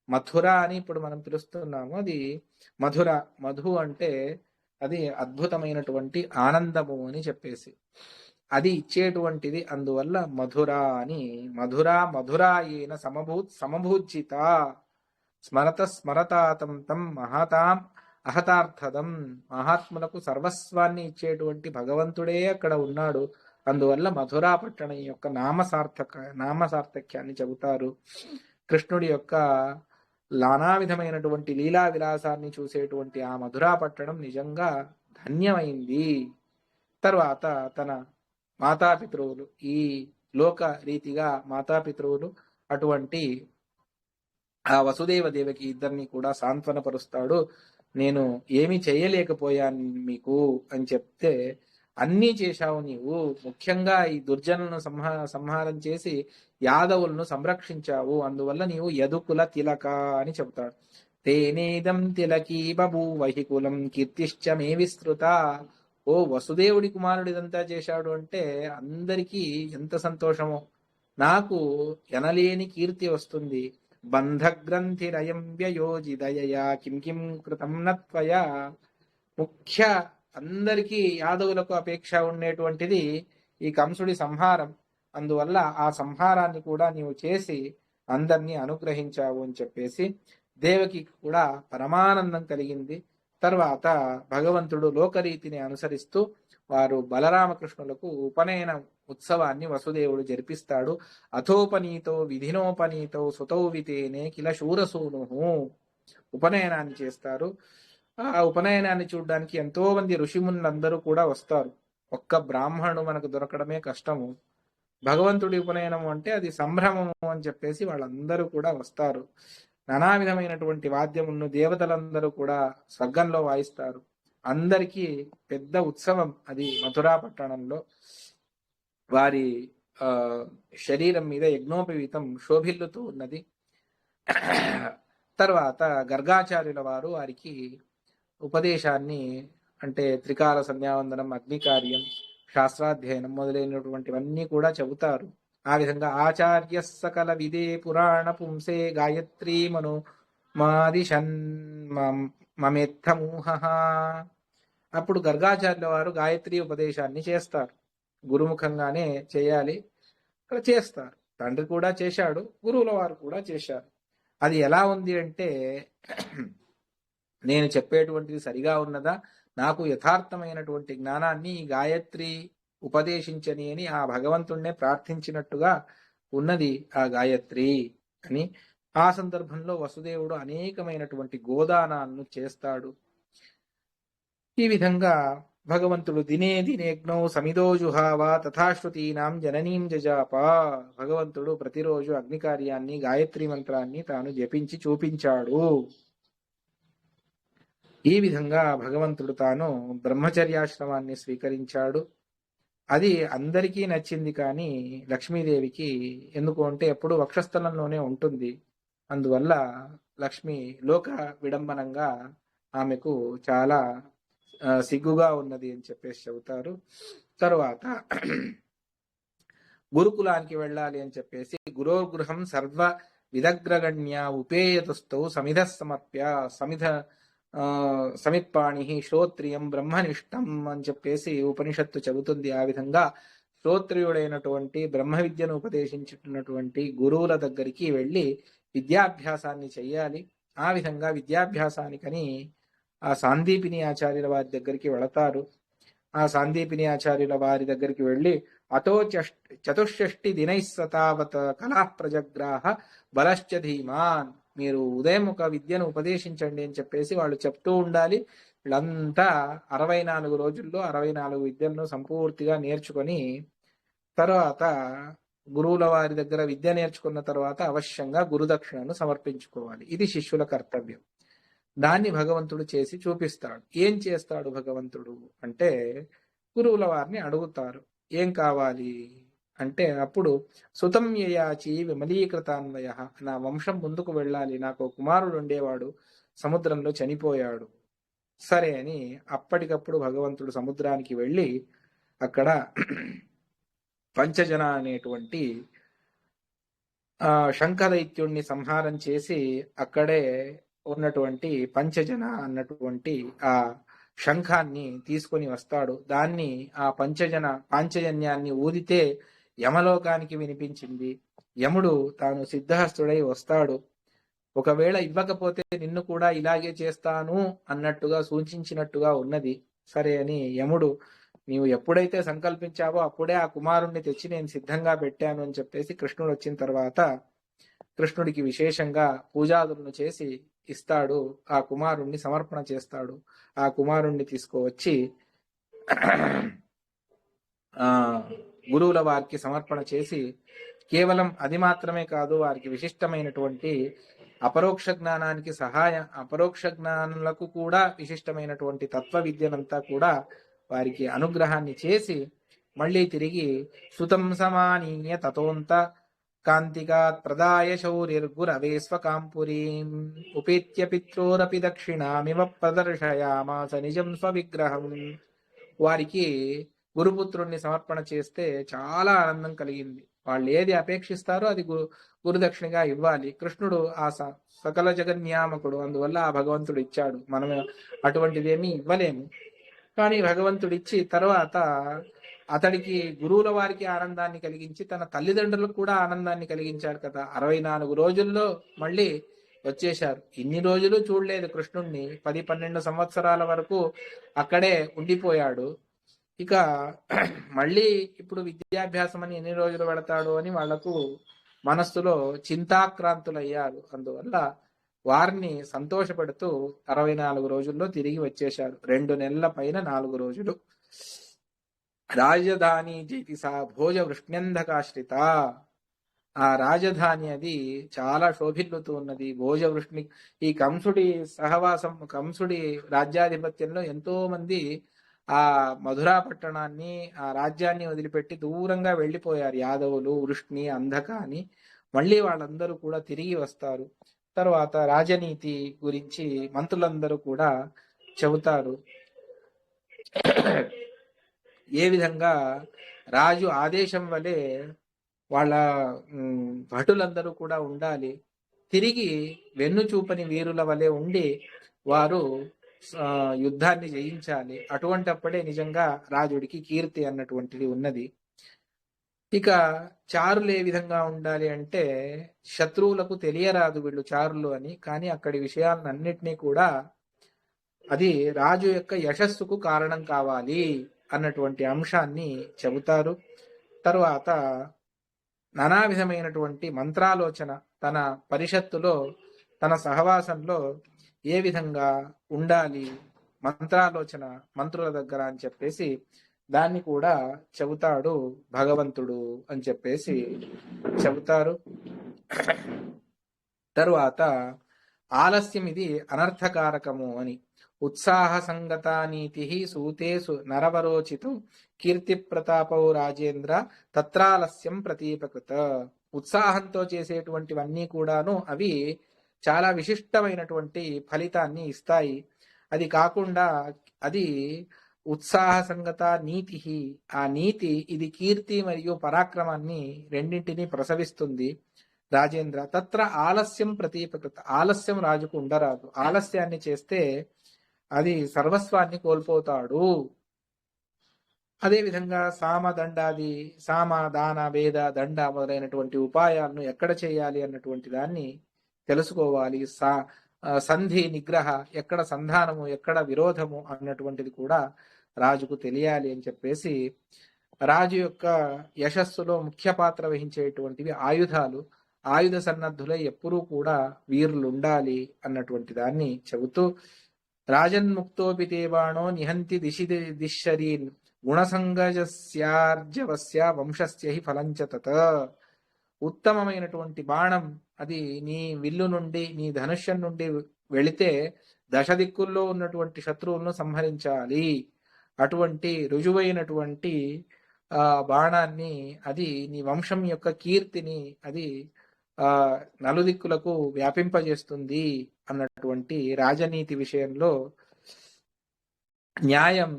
మథుర అని ఇప్పుడు మనం పిలుస్తున్నాము, అది మధుర. మధు అంటే అది అద్భుతమైనటువంటి ఆనందము అని చెప్పేసి అది ఇచ్చేటువంటిది, అందువల్ల మధుర అని. మధురాయేన సమభూజిత స్మరతాతం తం మహతాం అహతార్థదం. మహాత్ములకు సర్వస్వాన్ని ఇచ్చేటువంటి భగవంతుడే అక్కడ ఉన్నాడు. అందువల్ల మధురా పట్టణం యొక్క నామసార్థక్యాన్ని చెబుతారు. కృష్ణుడి యొక్క నానా విధమైనటువంటి లీలా విలాసాన్ని చూసేటువంటి ఆ మధురా పట్టణం నిజంగా ధన్యమైంది. తర్వాత తన మాతాపితృవులు, ఈ లోక రీతిగా మాతాపితృవులు, అటువంటి ఆ వసుదేవ దేవకి ఇద్దరిని కూడా సాంత్వనపరుస్తాడు. నేను ఏమి చేయలేకపోయాను మీకు అని చెప్తే, అన్నీ చేశావు నీవు, ముఖ్యంగా ఈ దుర్జనులను సంహారం చేసి యాదవులను సంరక్షించావు, అందువల్ల నీవు యదుకుల తిలక అని చెబుతాడు. తేనేదం తిలకీ బభూవహి కులం కీర్తిశ్చ మే విస్తృత. ఓ వసుదేవుడి కుమారుడు ఇదంతా చేశాడు అంటే అందరికీ ఎంత సంతోషమో. నాకు ఎనలేని కీర్తి వస్తుంది. బంధగ్రంథిరయం వ్యయోజిదయయా కిం కిం కృతం నత్వయా. ముఖ్య అందరికీ యాదవులకు అపేక్ష ఉండేటువంటిది ఈ కంసుడి సంహారం. అందువల్ల ఆ సంహారాన్ని కూడా నీవు చేసి అందరినీ అనుగ్రహించావు అని చెప్పేసి దేవకి కూడా పరమానందం కలిగింది. తర్వాత భగవంతుడు లోకరీతిని అనుసరిస్తూ వారు బలరామకృష్ణులకు ఉపనయన ఉత్సవాన్ని వసుదేవుడు జరిపిస్తాడు. అథోపనీతో విధినోపనీతో సుతౌ వితేనే కిల శూరసూను. ఉపనయనాన్ని చేస్తారు. ఆ ఉపనయనాన్ని చూడడానికి ఎంతో మంది ఋషిమునులందరూ కూడా వస్తారు. ఒక్క బ్రాహ్మణుడు మనకు దొరకడమే కష్టము. భగవంతుడి ఉపనయనం అంటే అది సంభ్రమము అని చెప్పేసి వాళ్ళందరూ కూడా వస్తారు. నానా విధమైనటువంటి వాద్యములను దేవతలందరూ కూడా స్వర్గంలో వాయిస్తారు. అందరికీ పెద్ద ఉత్సవం అది మథురా పట్టణంలో. వారి శరీరం మీద యజ్ఞోపవీతం శోభిల్లుతూ ఉన్నది. తర్వాత గర్గాచార్యుల వారు వారికి ఉపదేశాన్ని, అంటే త్రికాల సంధ్యావందనం, అగ్నికార్యం, శాస్త్రాధ్యయనం మొదలైనటువంటివన్నీ కూడా చెబుతారు. ఆ విధంగా ఆచార్య సకల విదే పురాణ పుంసే గాయత్రీ మను మాదిశన్ మమెత్తమూహ. అప్పుడు గర్గాచార్యుల వారు గాయత్రి ఉపదేశాన్ని చేస్తారు. గురుముఖంగానే చేయాలి, అక్కడ చేస్తారు. తండ్రి కూడా చేశాడు, గురువుల వారు కూడా చేశారు. అది ఎలా ఉంది అంటే, నేను చెప్పేటువంటిది సరిగా ఉన్నదా, నాకు యథార్థమైనటువంటి జ్ఞానాన్ని గాయత్రి ఉపదేశించని అని ఆ భగవంతుణ్ణే ప్రార్థించినట్టుగా ఉన్నది ఆ గాయత్రి అని. ఆ సందర్భంలో వసుదేవుడు అనేకమైనటువంటి గోదానాలను చేస్తాడు. ఈ విధంగా భగవంతుడు దినే దినేగ్నౌ సమిదో జుహావ తథాశ్రుతీనాం జననీం జజాప. భగవంతుడు ప్రతిరోజు అగ్ని కార్యాన్ని, గాయత్రి మంత్రాన్ని తాను జపించి చూపించాడు. ఈ విధంగా భగవంతుడు తాను బ్రహ్మచర్యాశ్రమాన్ని స్వీకరించాడు. అది అందరికీ నచ్చింది, కానీ లక్ష్మీదేవికి ఎందుకు అంటే ఎప్పుడు వక్షస్థలంలోనే ఉంటుంది. అందువల్ల లక్ష్మి లోక విడంబనంగా ఆమెకు చాలా సిగ్గుగా ఉన్నది అని చెప్పేసి చెబుతారు. తరువాత గురుకులానికి వెళ్ళాలి అని చెప్పేసి గురోగృహం సర్వ విదగ్రగణ్య ఉపేయతస్థౌ సమిధ సమర్ప్య సమిత్పాణి శ్రోత్రియం బ్రహ్మనిష్టం అని చెప్పేసి ఉపనిషత్తు చెబుతుంది. ఆ విధంగా శ్రోత్రియుడైనటువంటి బ్రహ్మ విద్యను ఉపదేశించుతున్నటువంటి గురువుల దగ్గరికి వెళ్ళి విద్యాభ్యాసాన్ని చెయ్యాలి. ఆ విధంగా విద్యాభ్యాసానికని ఆ సాందీపిని ఆచార్యుల వారి దగ్గరికి వెళతారు. ఆ సాందీపిని ఆచార్యుల వారి దగ్గరికి వెళ్ళి అతో చతుషష్టి దినైస్సతావత కళా ప్రజగ్రాహ బలశ్చ ధీమాన్, మీరు ఉదయం ఒక విద్యను ఉపదేశించండి అని చెప్పేసి వాళ్ళు చెప్తూ ఉండాలి. వీళ్ళంతా 64 రోజుల్లో 64 విద్యలను సంపూర్తిగా నేర్చుకొని తర్వాత గురువుల వారి దగ్గర విద్య నేర్చుకున్న తర్వాత అవశ్యంగా గురుదక్షిణను సమర్పించుకోవాలి. ఇది శిష్యుల కర్తవ్యం. దాన్ని భగవంతుడు చేసి చూపిస్తాడు. ఏం చేస్తాడు భగవంతుడు అంటే, గురువుల వారిని అడుగుతారు ఏం కావాలి అంటే, అప్పుడు సుతం యయాచి విమలీకృతాన్వయ, నా వంశం ముందుకు వెళ్ళాలి, నాకు కుమారుడు ఉండేవాడు, సముద్రంలో చనిపోయాడు. సరే అని అప్పటికప్పుడు భగవంతుడు సముద్రానికి వెళ్ళి అక్కడ పంచజన అనేటువంటి శంఖదైత్యుణ్ణి సంహారం చేసి అక్కడే ఉన్నటువంటి పంచజన అన్నటువంటి ఆ శంఖాన్ని తీసుకొని వస్తాడు. దాన్ని ఆ పాంచజన్యాన్ని ఊదితే యమలోకానికి వినిపించింది. యముడు తాను సిద్ధహస్తుడై వస్తాడు. ఒకవేళ ఇవ్వకపోతే నిన్ను కూడా ఇలాగే చేస్తాను అన్నట్టుగా సూచించినట్టుగా ఉన్నది. సరే అని యముడు, నీవు ఎప్పుడైతే సంకల్పించావో అప్పుడే ఆ కుమారుణ్ణి తెచ్చి నేను సిద్ధంగా పెట్టాను అని చెప్పేసి కృష్ణుడు వచ్చిన తర్వాత కృష్ణుడికి విశేషంగా పూజాదులను చేసి ఇస్తాడు. ఆ కుమారుణ్ణి సమర్పణ చేస్తాడు. ఆ కుమారుణ్ణి తీసుకువచ్చి గురువుల వారికి సమర్పణ చేసి, కేవలం అది మాత్రమే కాదు, వారికి విశిష్టమైనటువంటి అపరోక్ష జ్ఞానానికి అపరోక్ష జ్ఞానులకు కూడా విశిష్టమైనటువంటి తత్వ విద్యనంతా కూడా వారికి అనుగ్రహాన్ని చేసి మళ్ళీ తిరిగి సుతం సమానీయ తతోంత కాంతికాత్ ప్రదాయ శౌర్యర్గురవేస్వకాంపురీం ఉపేత్య పిత్రోరపి దక్షిణామివ ప్రదర్శయామాస నిజం స్వవిగ్రహం. వారికి గురుపుత్రుణ్ణి సమర్పణ చేస్తే చాలా ఆనందం కలిగింది. వాళ్ళు ఏది అపేక్షిస్తారో అది గురుదక్షిణగా ఇవ్వాలి. కృష్ణుడు ఆ సకల జగన్యామకుడు, అందువల్ల ఆ భగవంతుడు ఇచ్చాడు. మనం అటువంటిదేమీ ఇవ్వలేము, కానీ భగవంతుడు ఇచ్చి తర్వాత అతడికి గురువుల వారికి ఆనందాన్ని కలిగించి తన తల్లిదండ్రులకు కూడా ఆనందాన్ని కలిగించాడు కదా. 64 రోజుల్లో మళ్ళీ వచ్చేశారు. ఇన్ని రోజులు చూడలేదు కృష్ణుణ్ణి, 10-12 సంవత్సరాల వరకు అక్కడే ఉండిపోయాడు. ఇక మళ్ళీ ఇప్పుడు విద్యాభ్యాసం అని ఎన్ని రోజులు పెడతాడు అని వాళ్లకు మనస్సులో చింతాక్రాంతులయ్యారు. అందువల్ల వారిని సంతోషపెడుతూ 64 రోజుల్లో తిరిగి వచ్చేశారు. 2 నెలల పైన 4 రోజులు. రాజధాని జైతిసా భోజ వృష్ణ్యంధకాశ్రిత. ఆ రాజధాని అది చాలా శోభిల్లుతూ ఉన్నది. భోజ వృష్ణి, ఈ కంసుడి సహవాసం, కంసుడి రాజ్యాధిపత్యంలో ఎంతో మంది ఆ మధురా పట్టణాన్ని, ఆ రాజ్యాన్ని వదిలిపెట్టి దూరంగా వెళ్ళిపోయారు. యాదవులు, వృష్ణి, అంధక అని. మళ్ళీ వాళ్ళందరూ కూడా తిరిగి వస్తారు. తర్వాత రాజనీతి గురించి మంత్రులందరూ కూడా చెబుతారు. ఏ విధంగా రాజు ఆదేశం వలె వాళ్ళ భటులందరూ కూడా ఉండాలి, తిరిగి వెన్ను చూపని వీరుల వలె ఉండి వారు యుద్ధాన్ని జయించాలి. అటువంటప్పుడే నిజంగా రాజుడికి కీర్తి అన్నటువంటిది ఉన్నది. ఇక చారులు ఏ విధంగా ఉండాలి అంటే, శత్రువులకు తెలియరాదు వీళ్ళు చారులు అని, కానీ అక్కడి విషయాలన్నిటినీ కూడా అది రాజు యొక్క యశస్సుకు కారణం కావాలి అన్నటువంటి అంశాన్ని చెబుతారు. తరువాత నానా విధమైనటువంటి మంత్రాలోచన తన పరిషత్తులో, తన సహవాసంలో ఏ విధంగా ఉండాలి మంత్రాలోచన మంత్రుల దగ్గర అని చెప్పేసి దాన్ని కూడా చెబుతాడు భగవంతుడు అని చెప్పేసి చెబుతారు. తరువాత ఆలస్యం ఇది అనర్థకారకము అని. ఉత్సాహ సంగత నీతి సూతేసు నరవరోచితం కీర్తి ప్రతాపౌ రాజేంద్ర తత్రాలస్యం ప్రతీపకృత. ఉత్సాహంతో చేసేటువంటివన్నీ కూడాను అవి చాలా విశిష్టమైనటువంటి ఫలితాన్ని ఇస్తాయి. అది కాకుండా అది ఉత్సాహ సంగత నీతి, ఆ నీతి ఇది కీర్తి మరియు పరాక్రమాన్ని రెండింటినీ ప్రసవిస్తుంది. రాజేంద్ర తత్ర ఆలస్యం ప్రతీపకృత. ఆలస్యం రాజుకు ఉండరాదు. ఆలస్యాన్ని చేస్తే అది సర్వస్వాన్ని కోల్పోతాడు. అదేవిధంగా సామదండాది సామ దాన వేద దండ మొదలైనటువంటి ఉపాయాలను ఎక్కడ చేయాలి అన్నటువంటి దాన్ని తెలుసుకోవాలి. సంధి నిగ్రహ, ఎక్కడ సంధానము ఎక్కడ విరోధము అన్నటువంటిది కూడా రాజుకు తెలియాలి అని చెప్పేసి రాజు యొక్క యశస్సులో ముఖ్య పాత్ర వహించేటువంటివి ఆయుధాలు. ఆయుధ సన్నద్ధులై ఎప్పుడూ కూడా వీరులు ఉండాలి అన్నటువంటి దాన్ని చెబుతూ రాజన్ముక్తోపి బాణో నిహంతి దిశరీన్ గుణసంగజస్యార్జవస్య వంశస్య హి ఫలంచ తత్. ఉత్తమమైనటువంటి బాణం అది నీ విల్లు నుండి నీ ధనుష్యం నుండి వెళితే దశ దిక్కుల్లో ఉన్నటువంటి శత్రువులను సంహరించాలి. అటువంటి రుజువైనటువంటి బాణాన్ని అది నీ వంశం యొక్క కీర్తిని అది నలుదిక్కులకు వ్యాపింపజేస్తుంది అన్నటువంటి రాజనీతి విషయంలో న్యాయం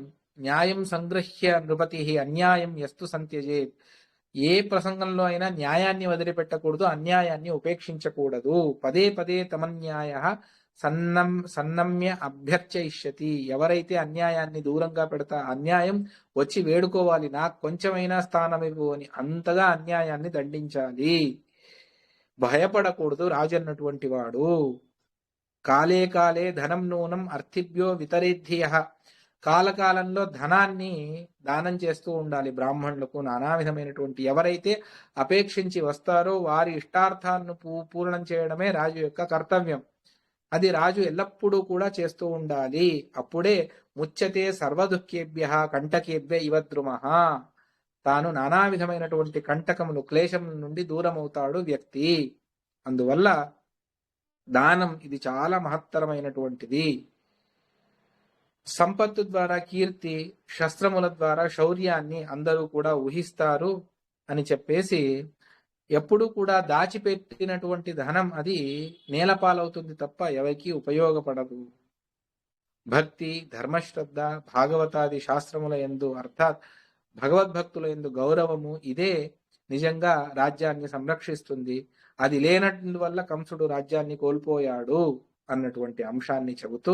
సంగ్రహ్య నృపతి అన్యాయం యస్తు సంత్యజేత్. ఏ ప్రసంగంలో అయినా న్యాయాన్ని వదిలిపెట్టకూడదు, అన్యాయాన్ని ఉపేక్షించకూడదు. పదే పదే తమన్యాయ సన్నమ్య అభ్యర్చయిష్యతి. ఎవరైతే అన్యాయాన్ని దూరంగా పెడతా అన్యాయం వచ్చి వేడుకోవాలి, నాకు కొంచెమైనా స్థానం ఇవ్వు అని, అంతగా అన్యాయాన్ని దండించాలి. భయపడకూడదు రాజు అన్నటువంటి వాడు. కాలే కాలే ధనం నూనం అర్థిభ్యో వితరేద్ధియ. కాలకాలంలో ధనాన్ని దానం చేస్తూ ఉండాలి బ్రాహ్మణులకు. నానా విధమైనటువంటి ఎవరైతే అపేక్షించి వస్తారో వారి ఇష్టార్థాలను పూర్ణం చేయడమే రాజు యొక్క కర్తవ్యం. అది రాజు ఎల్లప్పుడూ కూడా చేస్తూ ఉండాలి. అప్పుడే ముచ్యతే సర్వదుఃఖేభ్య కంటకేభ్య ఇవద్రుమః. తాను నానా విధమైనటువంటి కంటకములు క్లేశం నుండి దూరమవుతాడు వ్యక్తి. అందువల్ల దానం ఇది చాలా మహత్తరమైనటువంటిది. సంపత్తు ద్వారా కీర్తి, శస్త్రముల ద్వారా శౌర్యాన్ని అందరూ కూడా ఊహిస్తారు అని చెప్పేసి ఎప్పుడు కూడా దాచిపెట్టినటువంటి ధనం అది నేలపాలవుతుంది తప్ప ఎవరికి ఉపయోగపడదు. భక్తి, ధర్మశ్రద్ధ, భాగవతాది శాస్త్రముల యందు అర్థాత్ భగవద్భక్తుల యందు గౌరవము ఇదే నిజంగా రాజ్యాన్ని సంరక్షిస్తుంది. అది లేనందువల్ల కంసుడు రాజ్యాన్ని కోల్పోయాడు అన్నటువంటి అంశాన్ని చెబుతూ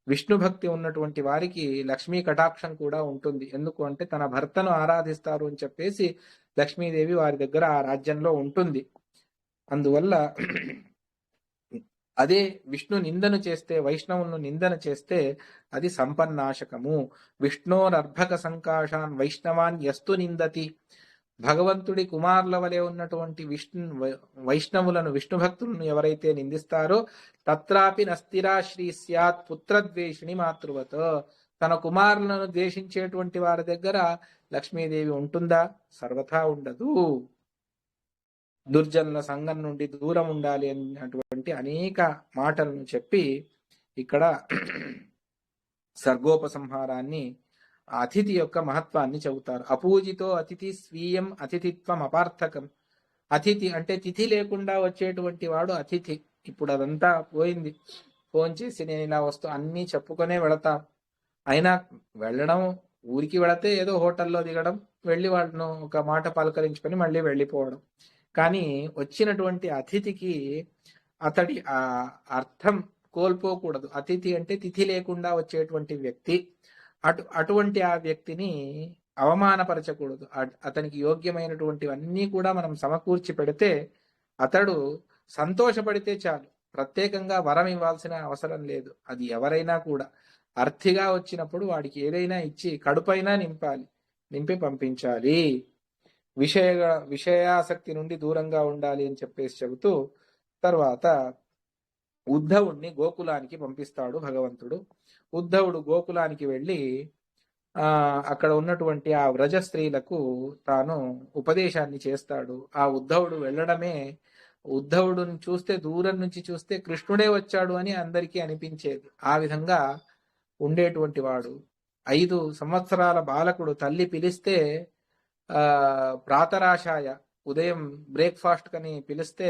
విష్ణు భక్తి ఉన్నటువంటి వారికి లక్ష్మీ కటాక్షం కూడా ఉంటుంది. ఎందుకు అంటే తన భర్తను ఆరాధిస్తారు అని చెప్పేసి లక్ష్మీదేవి వారి దగ్గర ఆ రాజ్యంలో ఉంటుంది. అందువల్ల అదే విష్ణు నిందను చేస్తే, వైష్ణవులను నిందన చేస్తే అది సంపన్నాశకము. విష్ణోరర్భక సంకాశాన్ వైష్ణవాన్ యస్తు నిందతి. భగవంతుడి కుమారుల వలె ఉన్నటువంటి వైష్ణవులను, విష్ణు భక్తులను ఎవరైతే నిందిస్తారో తత్రాపి నస్థిరా శ్రీ స్యాత్ పుత్రద్వేషిణి మాతృవత. తన కుమారులను ద్వేషించేటువంటి వారి దగ్గర లక్ష్మీదేవి ఉంటుందా? సర్వథా ఉండదు. దుర్జనుల సంఘం నుండి దూరం ఉండాలి అన్నటువంటి అనేక మాటలను చెప్పి ఇక్కడ సర్గోపసంహారాన్ని, అతిథి యొక్క మహత్వాన్ని చెబుతారు. అపూజితో అతిథి స్వీయం అతిథిత్వం అపార్థకం. అతిథి అంటే తిథి లేకుండా వచ్చేటువంటి వాడు అతిథి. ఇప్పుడు అదంతా పోయింది. ఫోన్ చేసి నేను ఇలా వస్తూ అన్నీ చెప్పుకొనే వెళతాం. అయినా వెళ్ళడం, ఊరికి వెళితే ఏదో హోటల్లో దిగడం, వెళ్ళి వాళ్ళను ఒక మాట పలకరించుకొని మళ్ళీ వెళ్ళిపోవడం. కానీ వచ్చినటువంటి అతిథికి అతడి ఆ అర్థం కోల్పోకూడదు. అతిథి అంటే తిథి లేకుండా వచ్చేటువంటి వ్యక్తి. అటువంటి ఆ వ్యక్తిని అవమానపరచకూడదు. అతనికి యోగ్యమైనటువంటివన్నీ కూడా మనం సమకూర్చి పెడితే అతడు సంతోషపడితే చాలు. ప్రత్యేకంగా వరం ఇవ్వాల్సిన అవసరం లేదు. అది ఎవరైనా కూడా అర్థిగా వచ్చినప్పుడు వాడికి ఏదైనా ఇచ్చి కడుపైనా నింపి పంపించాలి. విషయాసక్తి నుండి దూరంగా ఉండాలి అని చెప్పేసి చెబుతూ తర్వాత ఉద్ధవుణ్ణి గోకులానికి పంపిస్తాడు భగవంతుడు. ఉద్ధవుడు గోకులానికి వెళ్ళి అక్కడ ఉన్నటువంటి ఆ వ్రజ స్త్రీలకు తాను ఉపదేశాన్ని చేస్తాడు. ఆ ఉద్ధవుడు వెళ్ళడమే, ఉద్ధవుడిని చూస్తే దూరం నుంచి చూస్తే కృష్ణుడే వచ్చాడు అని అందరికీ అనిపించేది. ఆ విధంగా ఉండేటువంటి వాడు. 5 సంవత్సరాల బాలకుడు. తల్లి పిలిస్తే ప్రాతరాశాయ, ఉదయం బ్రేక్ఫాస్ట్ కని పిలిస్తే,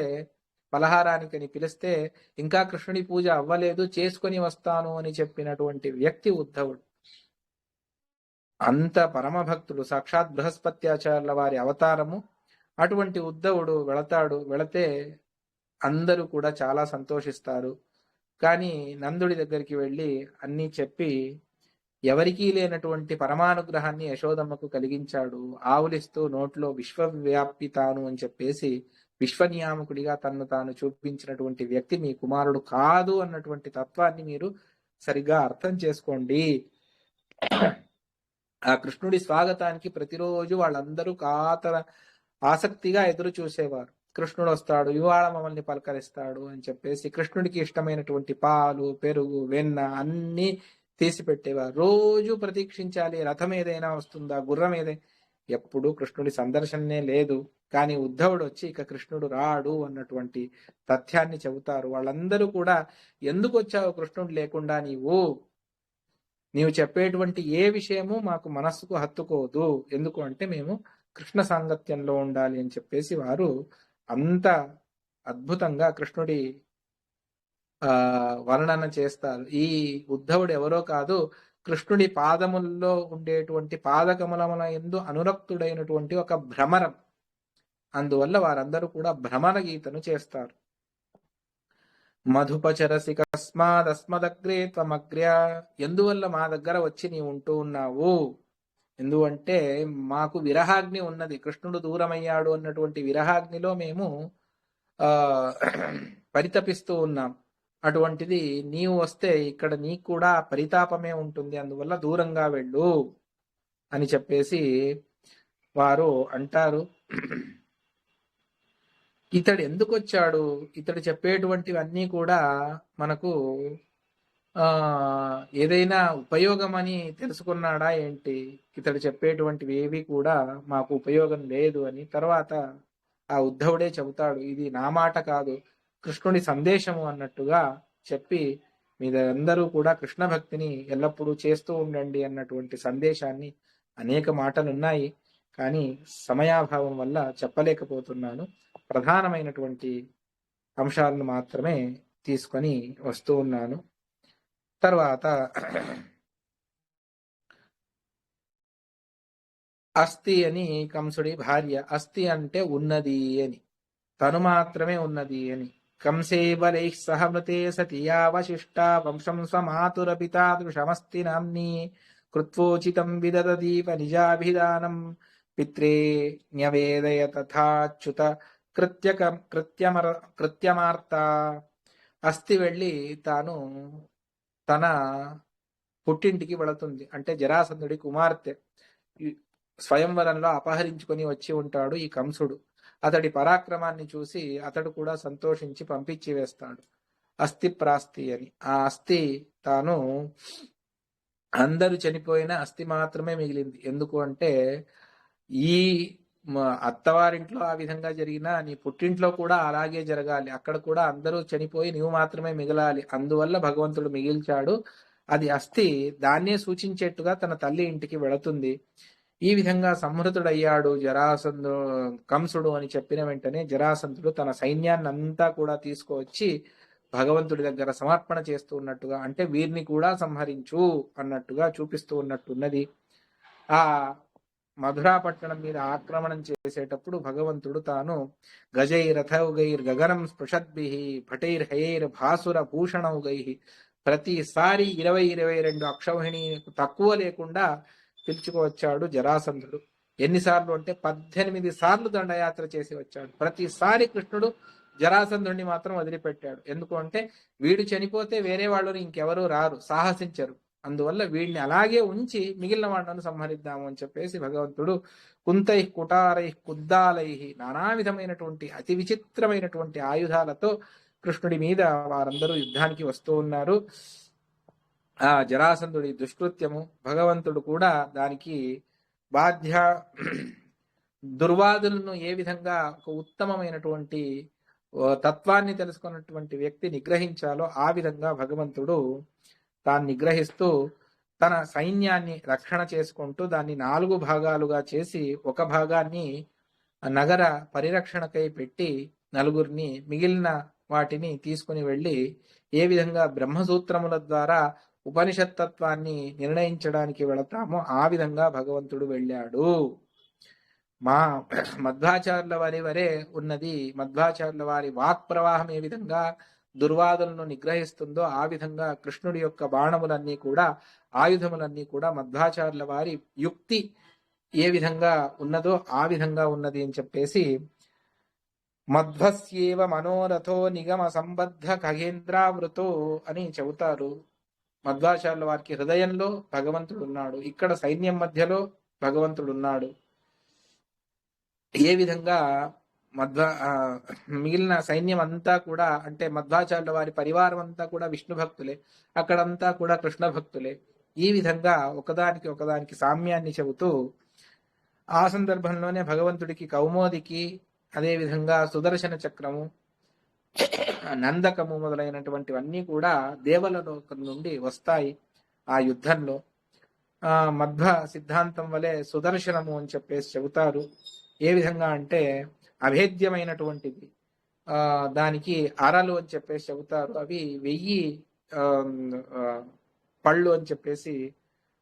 పలహారానికని పిలిస్తే ఇంకా కృష్ణుడి పూజ అవ్వలేదు, చేసుకొని వస్తాను అని చెప్పినటువంటి వ్యక్తి ఉద్ధవుడు. అంత పరమభక్తుడు, సాక్షాత్ బృహస్పత్యాచార్యుల వారి అవతారము. అటువంటి ఉద్ధవుడు వెళతాడు. వెళితే అందరూ కూడా చాలా సంతోషిస్తారు. కానీ నందుడి దగ్గరికి వెళ్ళి అన్నీ చెప్పి ఎవరికీ లేనటువంటి పరమానుగ్రహాన్ని యశోదమ్మకు కలిగించాడు. ఆవులిస్తూ నోట్లో విశ్వవ్యాప్తి తాను అని చెప్పేసి విశ్వనియామకుడిగా తన్ను తాను చూపించినటువంటి వ్యక్తి మీ కుమారుడు కాదు అన్నటువంటి తత్వాన్ని మీరు సరిగా అర్థం చేసుకోండి. ఆ కృష్ణుడి స్వాగతానికి ప్రతిరోజు వాళ్ళందరూ ఆసక్తిగా ఎదురు చూసేవారు. కృష్ణుడు వస్తాడు, ఇవాళ మమ్మల్ని పలకరిస్తాడు అని చెప్పేసి కృష్ణుడికి ఇష్టమైనటువంటి పాలు, పెరుగు, వెన్న అన్నీ తీసి పెట్టేవారు. రోజు ప్రతీక్షించాలి, రథం ఏదైనా వస్తుందా, గుర్రం ఏదైనా. ఎప్పుడు కృష్ణుడి సందర్శనే లేదు. కానీ ఉద్ధవుడు వచ్చి ఇక కృష్ణుడు రాడు అన్నటువంటి తథ్యాన్ని చెబుతారు. వాళ్ళందరూ కూడా ఎందుకు వచ్చావు కృష్ణుడు లేకుండా, నీవు చెప్పేటువంటి ఏ విషయము మాకు మనస్సుకు హత్తుకోదు. ఎందుకు అంటే మేము కృష్ణ సాంగత్యంలో ఉండాలి అని చెప్పేసి వారు అంత అద్భుతంగా కృష్ణుడి వర్ణన చేస్తారు. ఈ ఉద్ధవుడు ఎవరో కాదు, కృష్ణుడి పాదముల్లో ఉండేటువంటి పాదకమలముల యందు అనురక్తుడైనటువంటి ఒక భ్రమరం. అందువల్ల వారందరూ కూడా భ్రమర గీతను చేస్తారు. మధుపచరసి కస్మాదస్మదగ్రే త్వమగ్ర్య, ఎందువల్ల మా దగ్గర వచ్చి నీ ఉంటూ ఉన్నావు? ఎందుకంటే మాకు విరహాగ్ని ఉన్నది, కృష్ణుడు దూరమయ్యాడు అన్నటువంటి విరహాగ్నిలో మేము పరితపిస్తూ ఉన్నాం. అటువంటిది నీవు వస్తే ఇక్కడ నీకు కూడా పరితాపమే ఉంటుంది, అందువల్ల దూరంగా వెళ్ళు అని చెప్పేసి వారు అంటారు. ఇతడు ఎందుకు వచ్చాడు? ఇతడు చెప్పేటువంటివన్నీ కూడా మనకు ఏదైనా ఉపయోగం అని తెలుసుకున్నాడా ఏంటి? ఇతడు చెప్పేటువంటివి ఏవి కూడా మాకు ఉపయోగం లేదు అని తర్వాత ఆ ఉద్ధవుడే చెబుతాడు, ఇది నా మాట కాదు, కృష్ణుడి సందేశము అన్నట్టుగా చెప్పి మీరందరూ కూడా కృష్ణ భక్తిని ఎల్లప్పుడూ చేస్తూ ఉండండి అన్నటువంటి సందేశాన్ని, అనేక మాటలున్నాయి కానీ సమయాభావం వల్ల చెప్పలేకపోతున్నాను. ప్రధానమైనటువంటి అంశాలను మాత్రమే తీసుకొని వస్తూ ఉన్నాను. తర్వాత అస్థి అని కంసుడి భార్య. అస్థి అంటే ఉన్నది అని, తను మాత్రమే ఉన్నది అని. కంసే బలైః సహ మృతే సతి యావశిష్ట వంశం స్వమాతురపితాదృశమస్తి నామ్ని కృత్వోచితం విదదదీప నిజాభిధానం పిత్రే న్యవేదయ తథాచ్యుత కృత్యమార్త. అస్థి వెళ్ళి తాను తన పుట్టింటికి వెళుతుంది. అంటే జరాసంధుడి కుమార్తె స్వయంవరంలో అపహరించుకొని వచ్చి ఉంటాడు ఈ కంసుడు. అతడి పరాక్రమాన్ని చూసి అతడు కూడా సంతోషించి పంపించి వేస్తాడు. అస్థి ప్రాస్తి అని. ఆ అస్థి తాను అందరూ చనిపోయిన అస్థి మాత్రమే మిగిలింది. ఎందుకు అంటే ఈ అత్తవారింట్లో ఆ విధంగా జరిగినా నీ పుట్టింట్లో కూడా అలాగే జరగాలి, అక్కడ కూడా అందరూ చనిపోయి నీవు మాత్రమే మిగలాలి, అందువల్ల భగవంతుడు మిగిల్చాడు. అది అస్థి దాన్నే సూచించేట్టుగా తన తల్లి ఇంటికి వెళుతుంది. ఈ విధంగా సంహృతుడయ్యాడు కంసుడు అని చెప్పిన వెంటనే జరాసంధుడు తన సైన్యాన్ని అంతా కూడా తీసుకువచ్చి భగవంతుడి దగ్గర సమర్పణ చేస్తూ ఉన్నట్టుగా, అంటే వీరిని కూడా సంహరించు అన్నట్టుగా చూపిస్తూ ఉన్నట్టున్నది. ఆ మధురాపట్టణం మీద ఆక్రమణం చేసేటప్పుడు భగవంతుడు తాను గజైరథౌగైర్ గగనం స్పృశద్భిః భటైర్ హయైర్ భాసుర భూషణౌగైః ప్రతిసారి 22 అక్షౌహిణి తక్కువ లేకుండా పిలుచుకువచ్చాడు జరాసంధుడు. ఎన్నిసార్లు అంటే 18 సార్లు దండయాత్ర చేసి వచ్చాడు. ప్రతిసారి కృష్ణుడు జరాసంధుడిని మాత్రం వదిలిపెట్టాడు. ఎందుకు అంటే వీడు చనిపోతే వేరే వాళ్ళు ఇంకెవరూ రారు, సాహసించరు. అందువల్ల వీడిని అలాగే ఉంచి మిగిలిన వాళ్ళను సంహరిద్దాము అని చెప్పేసి భగవంతుడు కుంతై కుటారై కుద్దాలై నానా విధమైనటువంటి అతి విచిత్రమైనటువంటి ఆయుధాలతో కృష్ణుడి మీద వారందరూ యుద్ధానికి వస్తూ ఉన్నారు. ఆ జరాసంధుడి దుష్కృత్యము భగవంతుడు కూడా దానికి బాధ్య. దుర్వాదులను ఏ విధంగా ఒక ఉత్తమమైనటువంటి తత్వాన్ని తెలుసుకున్నటువంటి వ్యక్తి నిగ్రహించాలో ఆ విధంగా భగవంతుడు తాను నిగ్రహిస్తూ తన సైన్యాన్ని రక్షణ చేసుకుంటూ దాన్ని 4 భాగాలుగా చేసి ఒక భాగాన్ని నగర పరిరక్షణకై పెట్టి నలుగురిని మిగిలిన వాటిని తీసుకుని వెళ్ళి ఏ విధంగా బ్రహ్మసూత్రముల ద్వారా ఉపనిషత్తత్వాన్ని నిర్ణయించడానికి వెళతామో ఆ విధంగా భగవంతుడు వెళ్ళాడు. మా మధ్వాచార్యుల వారి వరే ఉన్నది. మధ్వాచార్యుల వారి వాక్ ప్రవాహం ఏ విధంగా దుర్వాదులను నిగ్రహిస్తుందో ఆ విధంగా కృష్ణుడి యొక్క బాణములన్నీ కూడా ఆయుధములన్నీ కూడా మధ్వాచార్యుల వారి యుక్తి ఏ విధంగా ఉన్నదో ఆ విధంగా ఉన్నది అని చెప్పేసి మధ్వస్యేవ మనోరథో నిగమ సంబద్ధ ఖగేంద్రావృతో అని చెబుతారు. మధ్వాచార్యుల వారికి హృదయంలో భగవంతుడు ఉన్నాడు, ఇక్కడ సైన్యం మధ్యలో భగవంతుడు ఉన్నాడు. ఏ విధంగా మిగిలిన సైన్యం అంతా కూడా అంటే మధ్వాచార్యుల వారి పరివారం అంతా కూడా విష్ణు భక్తులే, అక్కడంతా కూడా కృష్ణ భక్తులే. ఈ విధంగా ఒకదానికి సామ్యాన్ని చెబుతూ ఆ సందర్భంలోనే భగవంతుడికి కౌమోదికి, అదే విధంగా సుదర్శన చక్రము, నందకము మొదలైనటువంటివన్నీ కూడా దేవలోకం నుండి వస్తాయి ఆ యుద్ధంలో. మధ్వ సిద్ధాంతం వలె సుదర్శనము అని చెప్పేసి చెబుతారు. ఏ విధంగా అంటే అభేద్యమైనటువంటిది, దానికి అరలు అని చెప్పేసి చెబుతారు. అవి 1000 పళ్ళు అని చెప్పేసి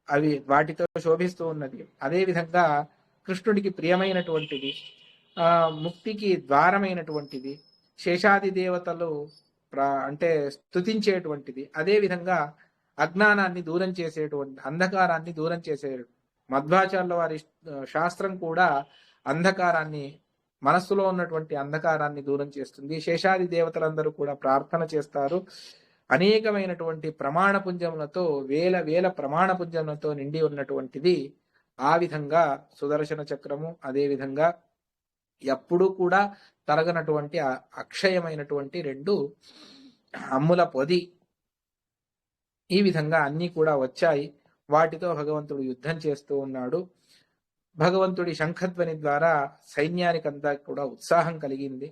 అవి వాటితో శోభిస్తూ ఉన్నది. అదే విధంగా కృష్ణుడికి ప్రియమైనటువంటిది, ముక్తికి ద్వారమైనటువంటిది, శేషాది దేవతలు అంటే స్తుతించేటువంటిది, అదే విధంగా అజ్ఞానాన్ని దూరం చేసేటువంటి, అంధకారాన్ని దూరం చేసే మధ్వాచార్యుల వారి శాస్త్రం కూడా అంధకారాన్ని, మనస్సులో ఉన్నటువంటి అంధకారాన్ని దూరం చేస్తుంది. శేషాది దేవతలందరూ కూడా ప్రార్థన చేస్తారు. అనేకమైనటువంటి ప్రమాణపుంజములతో, వేల ప్రమాణపుంజములతో నిండి ఉన్నటువంటిది. ఆ విధంగా సుదర్శన చక్రము, అదే విధంగా ఎప్పుడూ కూడా తరగనటువంటి అక్షయమైనటువంటి 2 అమ్ముల పొది, ఈ విధంగా అన్ని కూడా వచ్చాయి. వాటితో భగవంతుడు యుద్ధం చేస్తూ ఉన్నాడు. భగవంతుడి శంఖధ్వని ద్వారా సైన్యానికంతా కూడా ఉత్సాహం కలిగింది.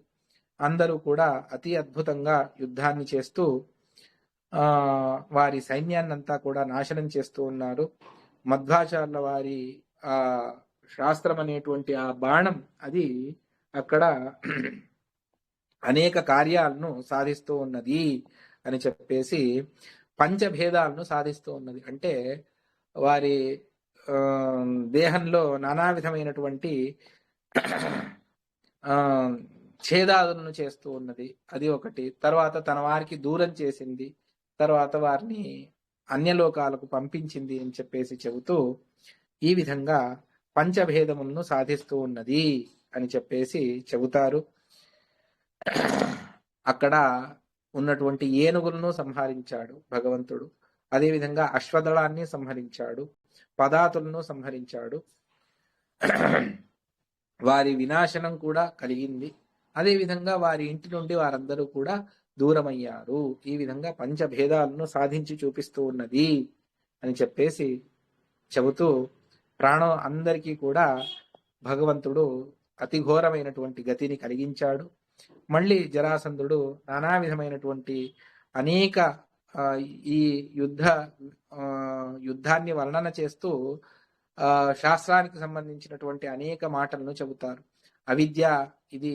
అందరూ కూడా అతి అద్భుతంగా యుద్ధాన్ని చేస్తూ వారి సైన్యాన్నంతా కూడా నాశనం చేస్తూ ఉన్నారు. మధ్వాచార్యుల వారి శాస్త్రం అనేటువంటి ఆ బాణం అది అక్కడ అనేక కార్యాలను సాధిస్తూ ఉన్నది అని చెప్పేసి పంచభేదాలను సాధిస్తూ ఉన్నది. అంటే వారి దేహంలో నానా విధమైనటువంటి ఛేదాలను చేస్తూ ఉన్నది, అది ఒకటి. తర్వాత తన వారికి దూరం చేసింది, తర్వాత వారిని అన్యలోకాలకు పంపించింది అని చెప్పేసి చెబుతూ ఈ విధంగా పంచభేదములను సాధిస్తూ ఉన్నది అని చెప్పేసి చెబుతారు. అక్కడ ఉన్నటువంటి ఏనుగులను సంహరించాడు భగవంతుడు, అదేవిధంగా అశ్వదళాన్ని సంహరించాడు, పదాతులను సంహరించాడు. వారి వినాశనం కూడా కలిగింది. అదేవిధంగా వారి ఇంటి నుండి వారందరూ కూడా దూరమయ్యారు. ఈ విధంగా పంచభేదాలను సాధించి చూపిస్తూ ఉన్నది అని చెప్పేసి చెబుతూ ప్రాణం అందరికీ కూడా భగవంతుడు అతి ఘోరమైనటువంటి గతిని కలిగించాడు. మళ్ళీ జరాసంధుడు నానా విధమైనటువంటి అనేక ఈ యుద్ధాన్ని వర్ణన చేస్తూ శాస్త్రానికి సంబంధించినటువంటి అనేక మాటలను చెబుతారు. అవిద్య, ఇది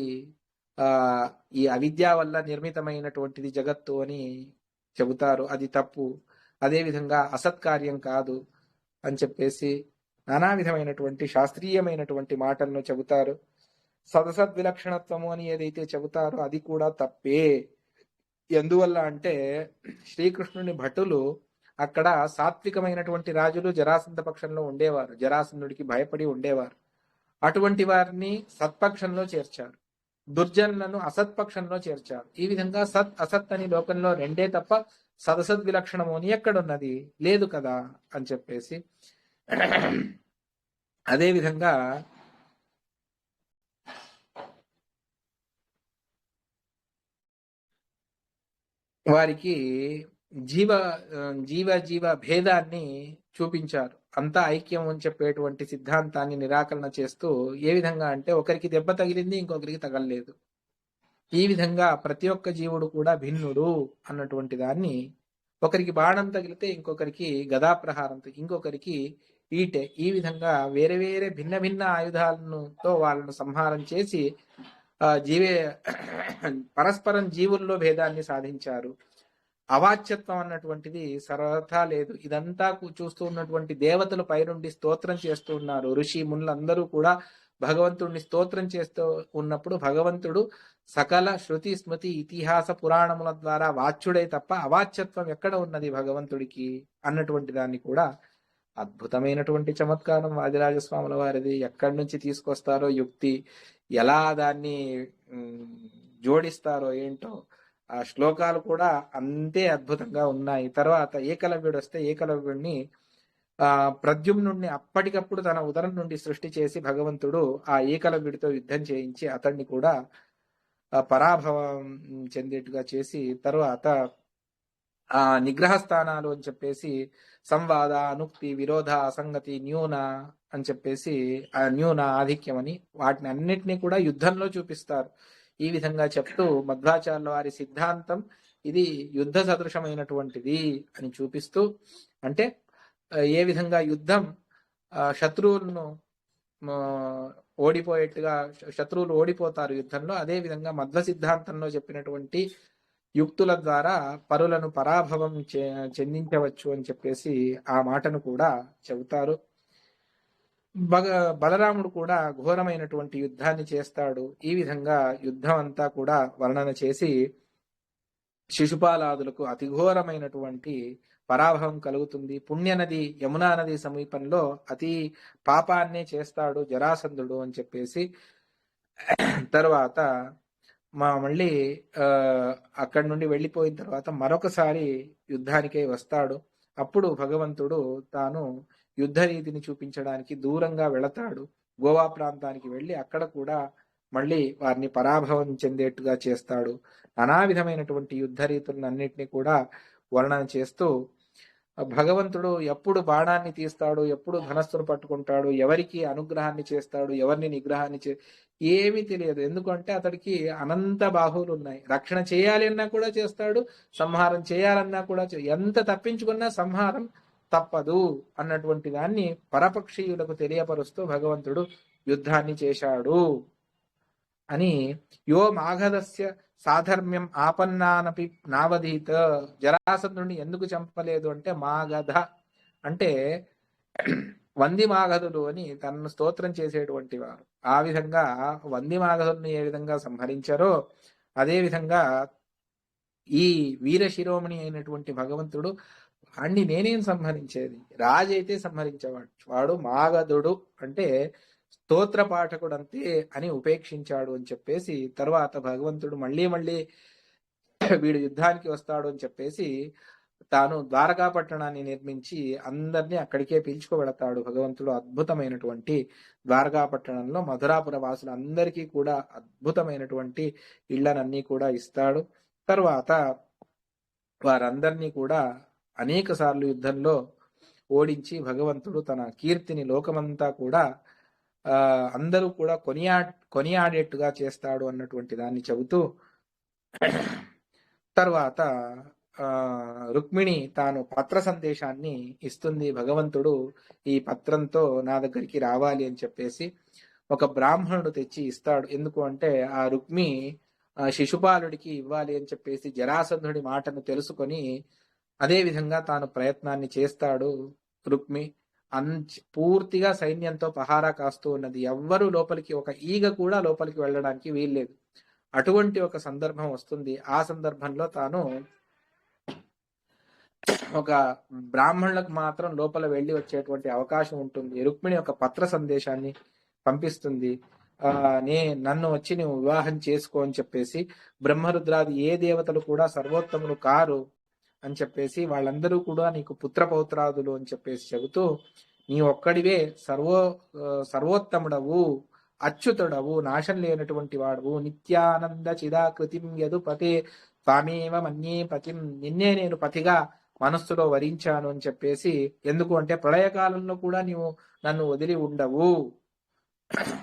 ఈ అవిద్య వల్ల నిర్మితమైనటువంటిది జగత్తు అని చెబుతారు, అది తప్పు. అదేవిధంగా అసత్కార్యం కాదు అని చెప్పేసి నానా విధమైనటువంటి శాస్త్రీయమైనటువంటి మాటలను చెబుతారు. సదసద్విలక్షణత్వము అని ఏదైతే చెబుతారో అది కూడా తప్పే. ఎందువల్ల అంటే శ్రీకృష్ణుని భటులు అక్కడ సాత్వికమైనటువంటి రాజులు జరాసంధ పక్షంలో ఉండేవారు, జరాసంధుడికి భయపడి ఉండేవారు. అటువంటి వారిని సత్పక్షంలో చేర్చారు, దుర్జనులను అసత్పక్షంలో చేర్చారు. ఈ విధంగా సత్ అసత్ అని లోకంలో రెండే తప్ప సదసద్విలక్షణము అని ఎక్కడున్నది? లేదు కదా అని చెప్పేసి అదేవిధంగా వారికి జీవ జీవ జీవ భేదాన్ని చూపించారు. అంతా ఐక్యం అని చెప్పేటువంటి సిద్ధాంతాన్ని నిరాకరణ చేస్తూ ఏ విధంగా అంటే ఒకరికి దెబ్బ తగిలింది, ఇంకొకరికి తగలలేదు. ఈ విధంగా ప్రతి ఒక్క జీవుడు కూడా భిన్నుడు అన్నటువంటి దాన్ని, ఒకరికి బాణం తగిలితే ఇంకొకరికి గదాప్రహారంతో, ఇంకొకరికి ఈటె, ఈ విధంగా వేరే వేరే భిన్న భిన్న ఆయుధాలతో వాళ్ళను సంహారం చేసి జీవే పరస్పరం జీవుల్లో భేదాన్ని సాధించారు. అవాచ్యత్వం అన్నటువంటిది సర్వథా లేదు. ఇదంతా చూస్తూ ఉన్నటువంటి దేవతలు పైనుండి స్తోత్రం చేస్తూ ఉన్నారు. ఋషి మునులందరూ కూడా భగవంతుడిని స్తోత్రం చేస్తూ ఉన్నప్పుడు భగవంతుడు సకల శృతి స్మృతి ఇతిహాస పురాణముల ద్వారా వాచ్యుడే తప్ప అవాచ్యత్వం ఎక్కడ ఉన్నది భగవంతుడికి అన్నటువంటి దాన్ని కూడా అద్భుతమైనటువంటి చమత్కారం వాదిరాజస్వాముల వారిది. ఎక్కడి నుంచి తీసుకొస్తారో యుక్తి, ఎలా దాన్ని జోడిస్తారో ఏంటో, ఆ శ్లోకాలు కూడా అంతే అద్భుతంగా ఉన్నాయి. తర్వాత ఏకలవ్యుడు వస్తే ఏకలవ్యుడిని ప్రద్యుమ్నుడిని అప్పటికప్పుడు తన ఉదరం నుండి సృష్టి చేసి భగవంతుడు ఆ ఏకలవ్యుడితో యుద్ధం చేయించి అతన్ని కూడా పరాభవం చెందేట్టుగా చేసి, తర్వాత ఆ నిగ్రహ స్థానాలు అని చెప్పేసి సంవాద, అనుక్తి, విరోధ, అసంగతి, న్యూన అని చెప్పేసి ఆ న్యూన ఆధిక్యం అని వాటిని అన్నిటినీ కూడా యుద్ధంలో చూపిస్తారు. ఈ విధంగా చెప్తూ మధ్వాచార్యుల వారి సిద్ధాంతం ఇది యుద్ధ సదృశమైనటువంటిది అని చూపిస్తూ, అంటే ఏ విధంగా యుద్ధం శత్రువులను ఓడిపోయేట్టుగా, శత్రువులు ఓడిపోతారు యుద్ధంలో, అదే విధంగా మధ్వ సిద్ధాంతంలో చెప్పినటువంటి యుక్తుల ద్వారా పరులను పరాభవం చెందించవచ్చు అని చెప్పేసి ఆ మాటను కూడా చెబుతారు. బలరాముడు కూడా ఘోరమైనటువంటి యుద్ధాన్ని చేస్తాడు. ఈ విధంగా యుద్ధం అంతా కూడా వర్ణన చేసి శిశుపాలాదులకు అతి ఘోరమైనటువంటి పరాభవం కలుగుతుంది. పుణ్యనది యమునా నది సమీపంలో అతి పాపాన్నే చేస్తాడు జరాసంధుడు అని చెప్పేసి, తర్వాత మళ్ళీ అక్కడి నుండి వెళ్ళిపోయిన తర్వాత మరొకసారి యుద్ధానికే వస్తాడు. అప్పుడు భగవంతుడు తాను యుద్ధ రీతిని చూపించడానికి దూరంగా వెళతాడు. గోవా ప్రాంతానికి వెళ్ళి అక్కడ కూడా మళ్ళీ వారిని పరాభవం చెందేట్టుగా చేస్తాడు. నానా విధమైనటువంటి యుద్ధ రీతులను అన్నిటినీ కూడా వర్ణన చేస్తూ భగవంతుడు ఎప్పుడు బాణాన్ని తీస్తాడు, ఎప్పుడు ధనస్సును పట్టుకుంటాడు, ఎవరికి అనుగ్రహాన్ని చేస్తాడు, ఎవరిని నిగ్రహాన్ని ఏమీ తెలియదు. ఎందుకంటే అతడికి అనంత బాహువులు ఉన్నాయి. రక్షణ చేయాలి అన్నా కూడా చేస్తాడు, సంహారం చేయాలన్నా కూడా ఎంత తప్పించుకున్నా సంహారం తప్పదు అన్నటువంటి దాన్ని పరపక్షీయులకు తెలియపరుస్తూ భగవంతుడు యుద్ధాన్ని చేశాడు అని. యో మాఘదస్య సాధర్మ్యం ఆపన్నానపి నావధీత, జరాసంధుడిని ఎందుకు చంపలేదు అంటే మాగధ అంటే వంది మాగధులు అని తనను స్తోత్రం చేసేటువంటి వారు. ఆ విధంగా వంది మాగధుల్ని ఏ విధంగా సంహరించారో అదే విధంగా ఈ వీర శిరోమణి అయినటువంటి భగవంతుడు వాణ్ణి నేనేం సంహరించేది, రాజు అయితే సంహరించేవాడు, వాడు మాగధుడు అంటే స్తోత్ర పాఠకుడు అంతే అని ఉపేక్షించాడు అని చెప్పేసి, తర్వాత భగవంతుడు మళ్ళీ మళ్ళీ వీడు యుద్ధానికి వస్తాడు అని చెప్పేసి తాను ద్వారకా పట్టణాన్ని నిర్మించి అందరినీ అక్కడికే పీల్చుకోబెడతాడు భగవంతుడు. అద్భుతమైనటువంటి ద్వారకా పట్టణంలో మధురాపుర వాసులు అందరికీ కూడా అద్భుతమైనటువంటి ఇళ్లనన్నీ కూడా ఇస్తాడు. తర్వాత వారందరినీ కూడా అనేక సార్లు యుద్ధంలో ఓడించి భగవంతుడు తన కీర్తిని లోకమంతా కూడా అందరూ కూడా కొనియాడేట్టుగా చేస్తాడు అన్నటువంటి దాన్ని చెబుతూ, తర్వాత రుక్మిణి తాను పత్ర సందేశాన్ని ఇస్తుంది. భగవంతుడు ఈ పత్రంతో నా దగ్గరికి రావాలి అని చెప్పేసి ఒక బ్రాహ్మణుడు తెచ్చి ఇస్తాడు. ఎందుకు అంటే ఆ రుక్మి శిశుపాలుడికి ఇవ్వాలి అని చెప్పేసి జరాసంధుడి మాటను తెలుసుకొని అదే విధంగా తాను ప్రయత్నాన్ని చేస్తాడు. రుక్మి పూర్తిగా సైన్యంతో పహారా కాస్తూ ఉన్నది. ఎవ్వరూ లోపలికి, ఒక ఈగ కూడా లోపలికి వెళ్ళడానికి వీల్లేదు. అటువంటి ఒక సందర్భం వస్తుంది. ఆ సందర్భంలో తాను ఒక బ్రాహ్మణులకు మాత్రం లోపల వెళ్ళి వచ్చేటువంటి అవకాశం ఉంటుంది. రుక్మిణి ఒక పత్ర సందేశాన్ని పంపిస్తుంది. నన్ను వచ్చి నువ్వు వివాహం చేసుకో అని చెప్పేసి. బ్రహ్మరుద్రాది ఏ దేవతలు కూడా సర్వోత్తములు కారు, అని చెప్పేసి, వాళ్ళందరూ కూడా నీకు పుత్రపౌత్రాదులు అని చెప్పేసి చెబుతూ, నీ ఒక్కడివే సర్వోత్తముడవు, అచ్యుతుడవు, నాశం లేనటువంటి వాడవు, నిత్యానంద చిదాకృతిం యదుపతే త్వామేవ మన్యే పతిం, నిన్నే నేను పతిగా మనస్సులో వరించాను అని చెప్పేసి, ఎందుకు అంటే ప్రళయకాలంలో కూడా నీవు నన్ను వదిలి ఉండవు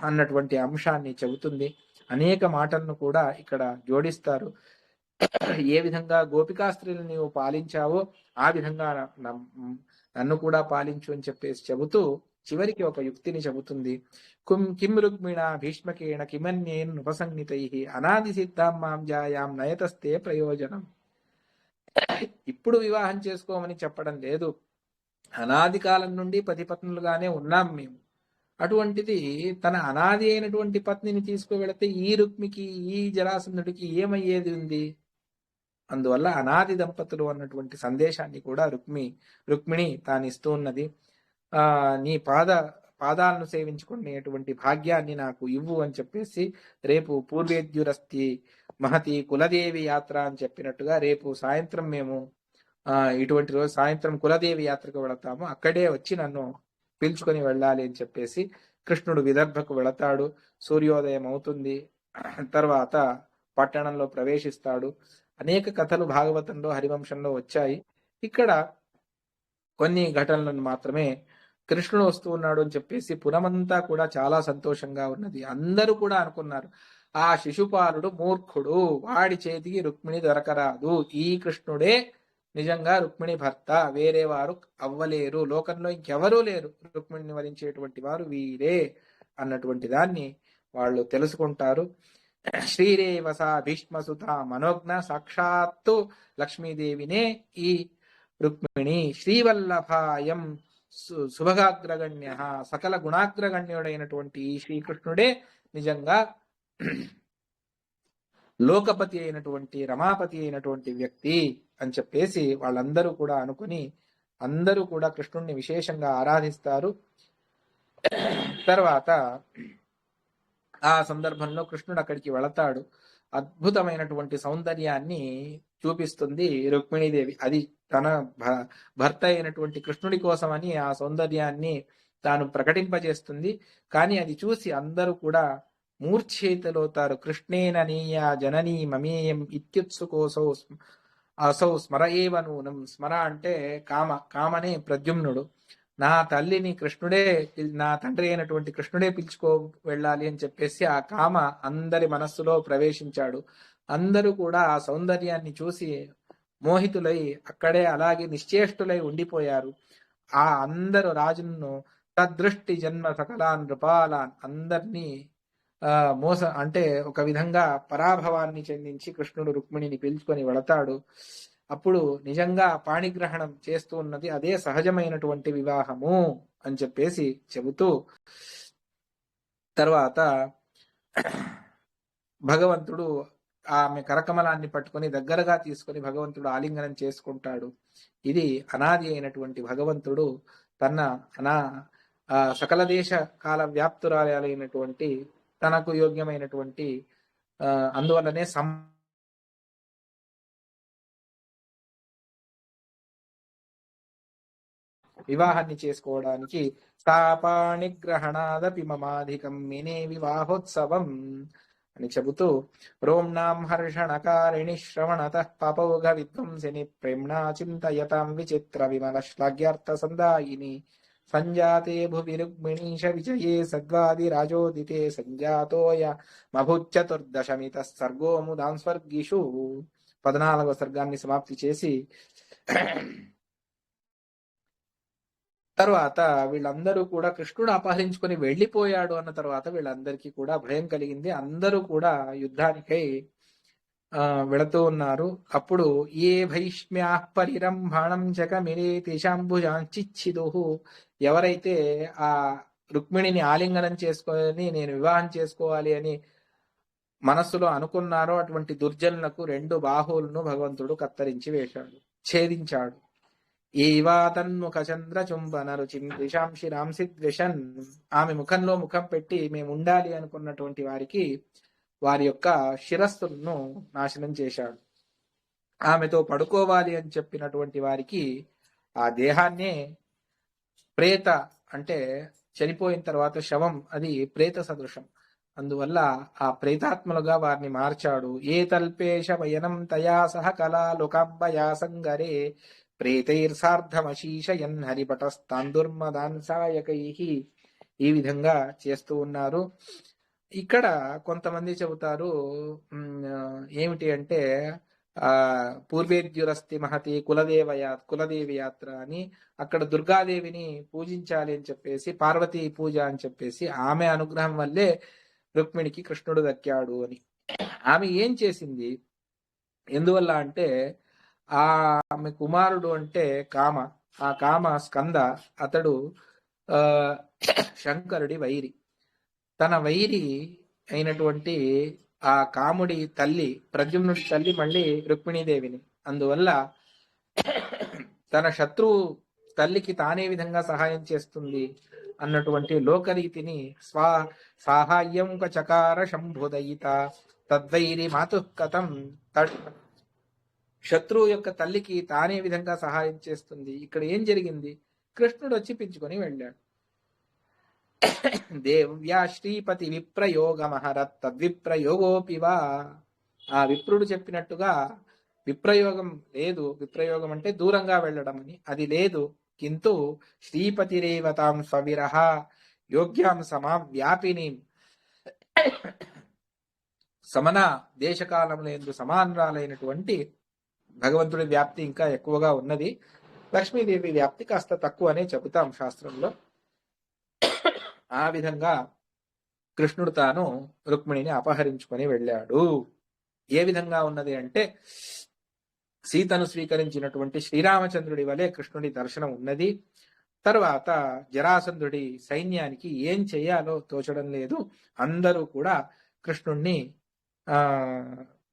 అన్నటువంటి అంశాన్ని చెబుతుంది. అనేక మాటలను కూడా ఇక్కడ జోడిస్తారు. ఏ విధంగా గోపికా స్త్రీలను నీవు పాలించావో ఆ విధంగా నన్ను కూడా పాలించు అని చెప్పేసి చెబుతూ చివరికి ఒక యుక్తిని చెబుతుంది. కిం రుక్మిణ భీష్మకేణ కిమన్యేన్ ఉపసంహితై అనాది సిద్ధాం మాం జాయాం నయతస్తే ప్రయోజనం. ఇప్పుడు వివాహం చేసుకోమని చెప్పడం లేదు, అనాది కాలం నుండి పతిపత్నులుగానే ఉన్నాం మేము. అటువంటిది తన అనాది అయినటువంటి పత్నిని తీసుకువెళితే ఈ రుక్మికి, ఈ జరాసంధుడికి ఏమయ్యేది ఉంది? అందువల్ల అనాది దంపతులు అన్నటువంటి సందేశాన్ని కూడా రుక్మిణి తానిస్తూ ఉన్నది. నీ పాదాలను సేవించుకునేటువంటి భాగ్యాన్ని నాకు ఇవ్వు అని చెప్పేసి, రేపు పూర్వేద్యురస్తి మహతి కులదేవి యాత్ర అని చెప్పినట్టుగా రేపు సాయంత్రం మేము ఇటువంటి రోజు సాయంత్రం కులదేవి యాత్రకు వెళతాము, అక్కడే వచ్చి నన్ను పిలుచుకొని వెళ్ళాలి అని చెప్పేసి కృష్ణుడు విదర్భకు వెళతాడు. సూర్యోదయం అవుతుంది. తర్వాత పట్టణంలో ప్రవేశిస్తాడు. అనేక కథలు భాగవతంలో, హరివంశంలో వచ్చాయి. ఇక్కడ కొన్ని ఘటనలను మాత్రమే. కృష్ణుడు వస్తూ ఉన్నాడు అని చెప్పేసి పురమంతా కూడా చాలా సంతోషంగా ఉన్నది. అందరూ కూడా అనుకున్నారు, ఆ శిశుపాలుడు మూర్ఖుడు, వాడి చేతికి రుక్మిణి దొరకరాదు, ఈ కృష్ణుడే నిజంగా రుక్మిణి భర్త, వేరే వారు అవ్వలేరు, లోకంలో ఇంకెవరూ లేరు, రుక్మిణిని వరించేటువంటి వారు వీరే అన్నటువంటి దాన్ని వాళ్ళు తెలుసుకుంటారు. శ్రీరేవస భీష్మసుత మనోజ్ఞ, సాక్షాత్తు లక్ష్మీదేవినే ఈ రుక్మిణి. శ్రీవల్లభాయం శుభగాగ్రగణ్య, సకల గుణాగ్రగణ్యుడైనటువంటి ఈ శ్రీకృష్ణుడే నిజంగా లోకపతి అయినటువంటి, రమాపతి అయినటువంటి వ్యక్తి అని చెప్పేసి వాళ్ళందరూ కూడా అనుకుని అందరూ కూడా కృష్ణుణ్ణి విశేషంగా ఆరాధిస్తారు. తర్వాత ఆ సందర్భంలో కృష్ణుడు అక్కడికి వెళతాడు. అద్భుతమైనటువంటి సౌందర్యాన్ని చూపిస్తుంది రుక్మిణీదేవి. అది తన భర్త అయినటువంటి కృష్ణుడి కోసమని ఆ సౌందర్యాన్ని తాను ప్రకటింపజేస్తుంది. కానీ అది చూసి అందరూ కూడా మూర్ఛేతలోతారు. కృష్ణేననీయ జననీ మమేయం ఇత్యుత్సుకోసౌ అసౌ స్మర ఏవ నూనం. స్మర అంటే కామనే ప్రద్యుమ్నుడు. నా తల్లిని కృష్ణుడే, నా తండ్రి అయినటువంటి కృష్ణుడే పిలుచుకో వెళ్ళాలి అని చెప్పేసి ఆ కామ అందరి మనస్సులో ప్రవేశించాడు. అందరూ కూడా ఆ సౌందర్యాన్ని చూసి మోహితులై అక్కడే అలాగే నిశ్చేష్టులై ఉండిపోయారు. ఆ అందరూ రాజును తదృష్టి జన్మ సకలాన్ నృపాలాన్, అందరినీ అంటే ఒక విధంగా పరాభవాన్ని చెందించి కృష్ణుడు రుక్మిణిని పిలుచుకొని వెళతాడు. అప్పుడు నిజంగా పాణిగ్రహణం చేస్తూ ఉన్నది, అదే సహజమైనటువంటి వివాహము అని చెప్పేసి చెబుతూ తర్వాత భగవంతుడు ఆమె కరకమలాన్ని పట్టుకొని దగ్గరగా తీసుకొని భగవంతుడు ఆలింగనం చేసుకుంటాడు. ఇది అనాది అయినటువంటి భగవంతుడు తన సకల దేశ కాల వ్యాప్తురాలైనటువంటి తనకు యోగ్యమైనటువంటి అందువల్లనే వివాహాన్ని చేసుకోవడానికి స్థాపాణిగ్రహణాదపి మమాధికం మినే వివాహోత్సవం అని చెబుతూ రోమ్నాం హర్షణకారిణి శ్రవణత పాపౌఘ విధ్వంసిని ప్రేమ్ణా చింతయతాం విచిత్ర విమల శ్లాఘ్యార్థ సందాయిని సంజాతే భువి రుక్మిణీశ విజయే సద్వాది రాజోదితే సంజాతోయ మభుచతుర్దశమిత సర్గోముదాన్ స్వర్గిషు. 14వ సర్గాన్ని సమాప్తి చేసి తర్వాత వీళ్ళందరూ కూడా కృష్ణుడు అపహరించుకొని వెళ్ళిపోయాడు అన్న తర్వాత వీళ్ళందరికీ కూడా భయం కలిగింది. అందరూ కూడా యుద్ధానికై వెళుతూ ఉన్నారు. అప్పుడు ఏ భైష్మ్యా పరిరంభాణం జగమిరే తేషాంభుజాంచిచ్చిదుహు, ఎవరైతే ఆ రుక్మిణిని ఆలింగనం చేసుకొని నేను వివాహం చేసుకోవాలి అని మనస్సులో అనుకున్నారో అటువంటి దుర్జనులకు 2 బాహువులను భగవంతుడు కత్తరించి వేశాడు, ఛేదించాడు. ఏవా తన్ముఖ చంద్ర చుంబన రుచిం దిశాంశిరాంసి ద్విషన్, ఆమె ముఖంలో ముఖం పెట్టి మేము ఉండాలి అనుకున్నటువంటి వారికి వారి యొక్క శిరస్సులను నాశనం చేశాడు. ఆమెతో పడుకోవాలి అని చెప్పినటువంటి వారికి ఆ దేహాన్నే ప్రేత అంటే చనిపోయిన తర్వాత శవం అది ప్రేత సదృశం. అందువల్ల ఆ ప్రేతాత్మలుగా వారిని మార్చాడు. ఏ తల్పేశ వయనం తయా సహ కళా లోకాంబయా సంగరే ప్రేతైర్సార్ధమశీషయన్ హరిపటస్తాందుర్మదాన్సాయకై. ఈ విధంగా చేస్తూ ఉన్నారు. ఇక్కడ కొంతమంది చెబుతారు ఏమిటి అంటే పూర్వేద్యురస్తి మహతి కులదేవి యాత్ర అని, అక్కడ దుర్గాదేవిని పూజించాలి అని చెప్పేసి, పార్వతీ పూజ అని చెప్పేసి, ఆమె అనుగ్రహం వల్లే రుక్మిణికి కృష్ణుడు దక్కాడు అని. ఆమె ఏం చేసింది? ఎందువల్ల అంటే ఆమె కుమారుడు అంటే కామ, ఆ కామ స్కంద అతడు శంకరుడి వైరి. తన వైరి అయినటువంటి ఆ కాముడి తల్లి, ప్రద్యుమ్నుడి తల్లి మళ్ళీ రుక్మిణీదేవిని. అందువల్ల తన శత్రువు తల్లికి తానే విధంగా సహాయం చేస్తుంది అన్నటువంటి లోకరీతిని సాహాయ్యం చకార శంభుదయిత తద్వైరి మాతు కథం. శత్రువు యొక్క తల్లికి తానే విధంగా సహాయం చేస్తుంది. ఇక్కడ ఏం జరిగింది? కృష్ణుడు వచ్చి పిచ్చుకొని వెళ్ళాడు. దేవ్యా శ్రీపతి విప్రయోగమహరత్ తద్విప్రయోగోపివా. ఆ విప్రుడు చెప్పినట్టుగా విప్రయోగం లేదు. విప్రయోగం అంటే దూరంగా వెళ్ళడం అని, అది లేదు. కింటు శ్రీపతిరేవతాం స్వవిరహ యోగ్యాం సమాం వ్యాపిని. సమన దేశకాలములందు సమానరాలైనటువంటి భగవంతుడి వ్యాప్తి ఇంకా ఎక్కువగా ఉన్నది. లక్ష్మీదేవి వ్యాప్తి కాస్త తక్కువ అనే చెబుతాం శాస్త్రంలో. ఆ విధంగా కృష్ణుడు తాను రుక్మిణిని అపహరించుకొని వెళ్ళాడు. ఏ విధంగా ఉన్నది అంటే సీతను స్వీకరించినటువంటి శ్రీరామచంద్రుడి వలె కృష్ణుడి దర్శనం ఉన్నది. తర్వాత జరాసంధుడి సైన్యానికి ఏం చేయాలో తోచడం లేదు. అందరూ కూడా కృష్ణుణ్ణి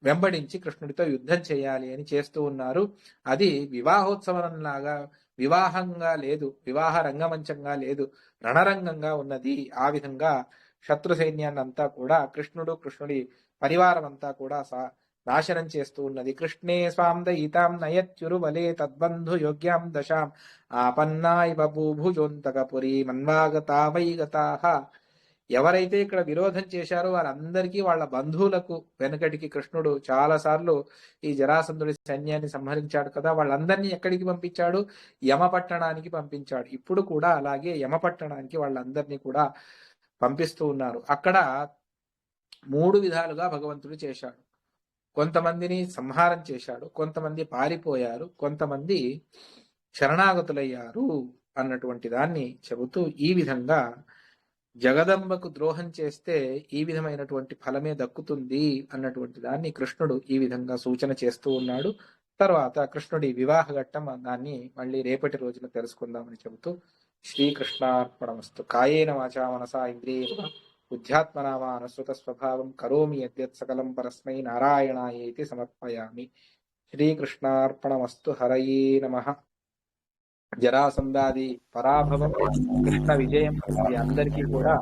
వెంబడించి కృష్ణుడితో యుద్ధం చేయాలి అని చేస్తూ ఉన్నారు. అది వివాహోత్సవంలాగా వివాహంగా లేదు, వివాహ రంగమంచంగా లేదు, రణరంగంగా ఉన్నది. ఆ విధంగా శత్రు సైన్యాన్ని అంతా కూడా కృష్ణుడి పరివారం అంతా కూడా నాశనం చేస్తూ ఉన్నది. కృష్ణే స్వాం దయితాం నయత్యురు వలే తద్బంధు యోగ్యాం దశాం ఆపన్నాయ బభూభుజోంతకపురి మన్వాగతా వైగతాః. ఎవరైతే ఇక్కడ విరోధం చేశారో వారందరికీ వాళ్ళ బంధువులకు వెనకటికి కృష్ణుడు చాలా సార్లు ఈ జరాసంధుడి సైన్యాన్ని సంహరించాడు కదా, వాళ్ళందరినీ ఎక్కడికి పంపించాడు? యమపట్టణానికి పంపించాడు. ఇప్పుడు కూడా అలాగే యమపట్టణానికి వాళ్ళందరినీ కూడా పంపిస్తూ ఉన్నారు. అక్కడ 3 విధాలుగా భగవంతుడు చేశాడు. కొంతమందిని సంహారం చేశాడు, కొంతమంది పారిపోయారు, కొంతమంది శరణాగతులయ్యారు అన్నటువంటి దాన్ని చెబుతూ ఈ విధంగా జగదంబకు ద్రోహం చేస్తే ఈ విధమైనటువంటి ఫలమే దక్కుతుంది అన్నటువంటి దాన్ని కృష్ణుడు ఈ విధంగా సూచన చేస్తూ ఉన్నాడు. తర్వాత కృష్ణుడి వివాహ ఘట్టం దాన్ని మళ్ళీ రేపటి రోజున తెలుసుకుందామని చెబుతూ శ్రీకృష్ణార్పణమస్తు. కాయేన వాచా మనసా ఇంద్రియేణ బుద్ధ్యాత్మనామా అనుసృత స్వభావం కరోమి యద్యత్ సకలం పరస్మై నారాయణాయేతి సమర్పయామి. శ్రీకృష్ణార్పణమస్తు. హరయే నమః. జరాసంధాది పరాభవం, కృష్ణ విజయం ఇది అందరికీ కూడా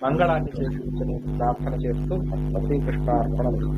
మంగళాన్ని చేకూర్చని ప్రార్థన చేస్తూ శ్రీకృష్ణార్పణమస్తు.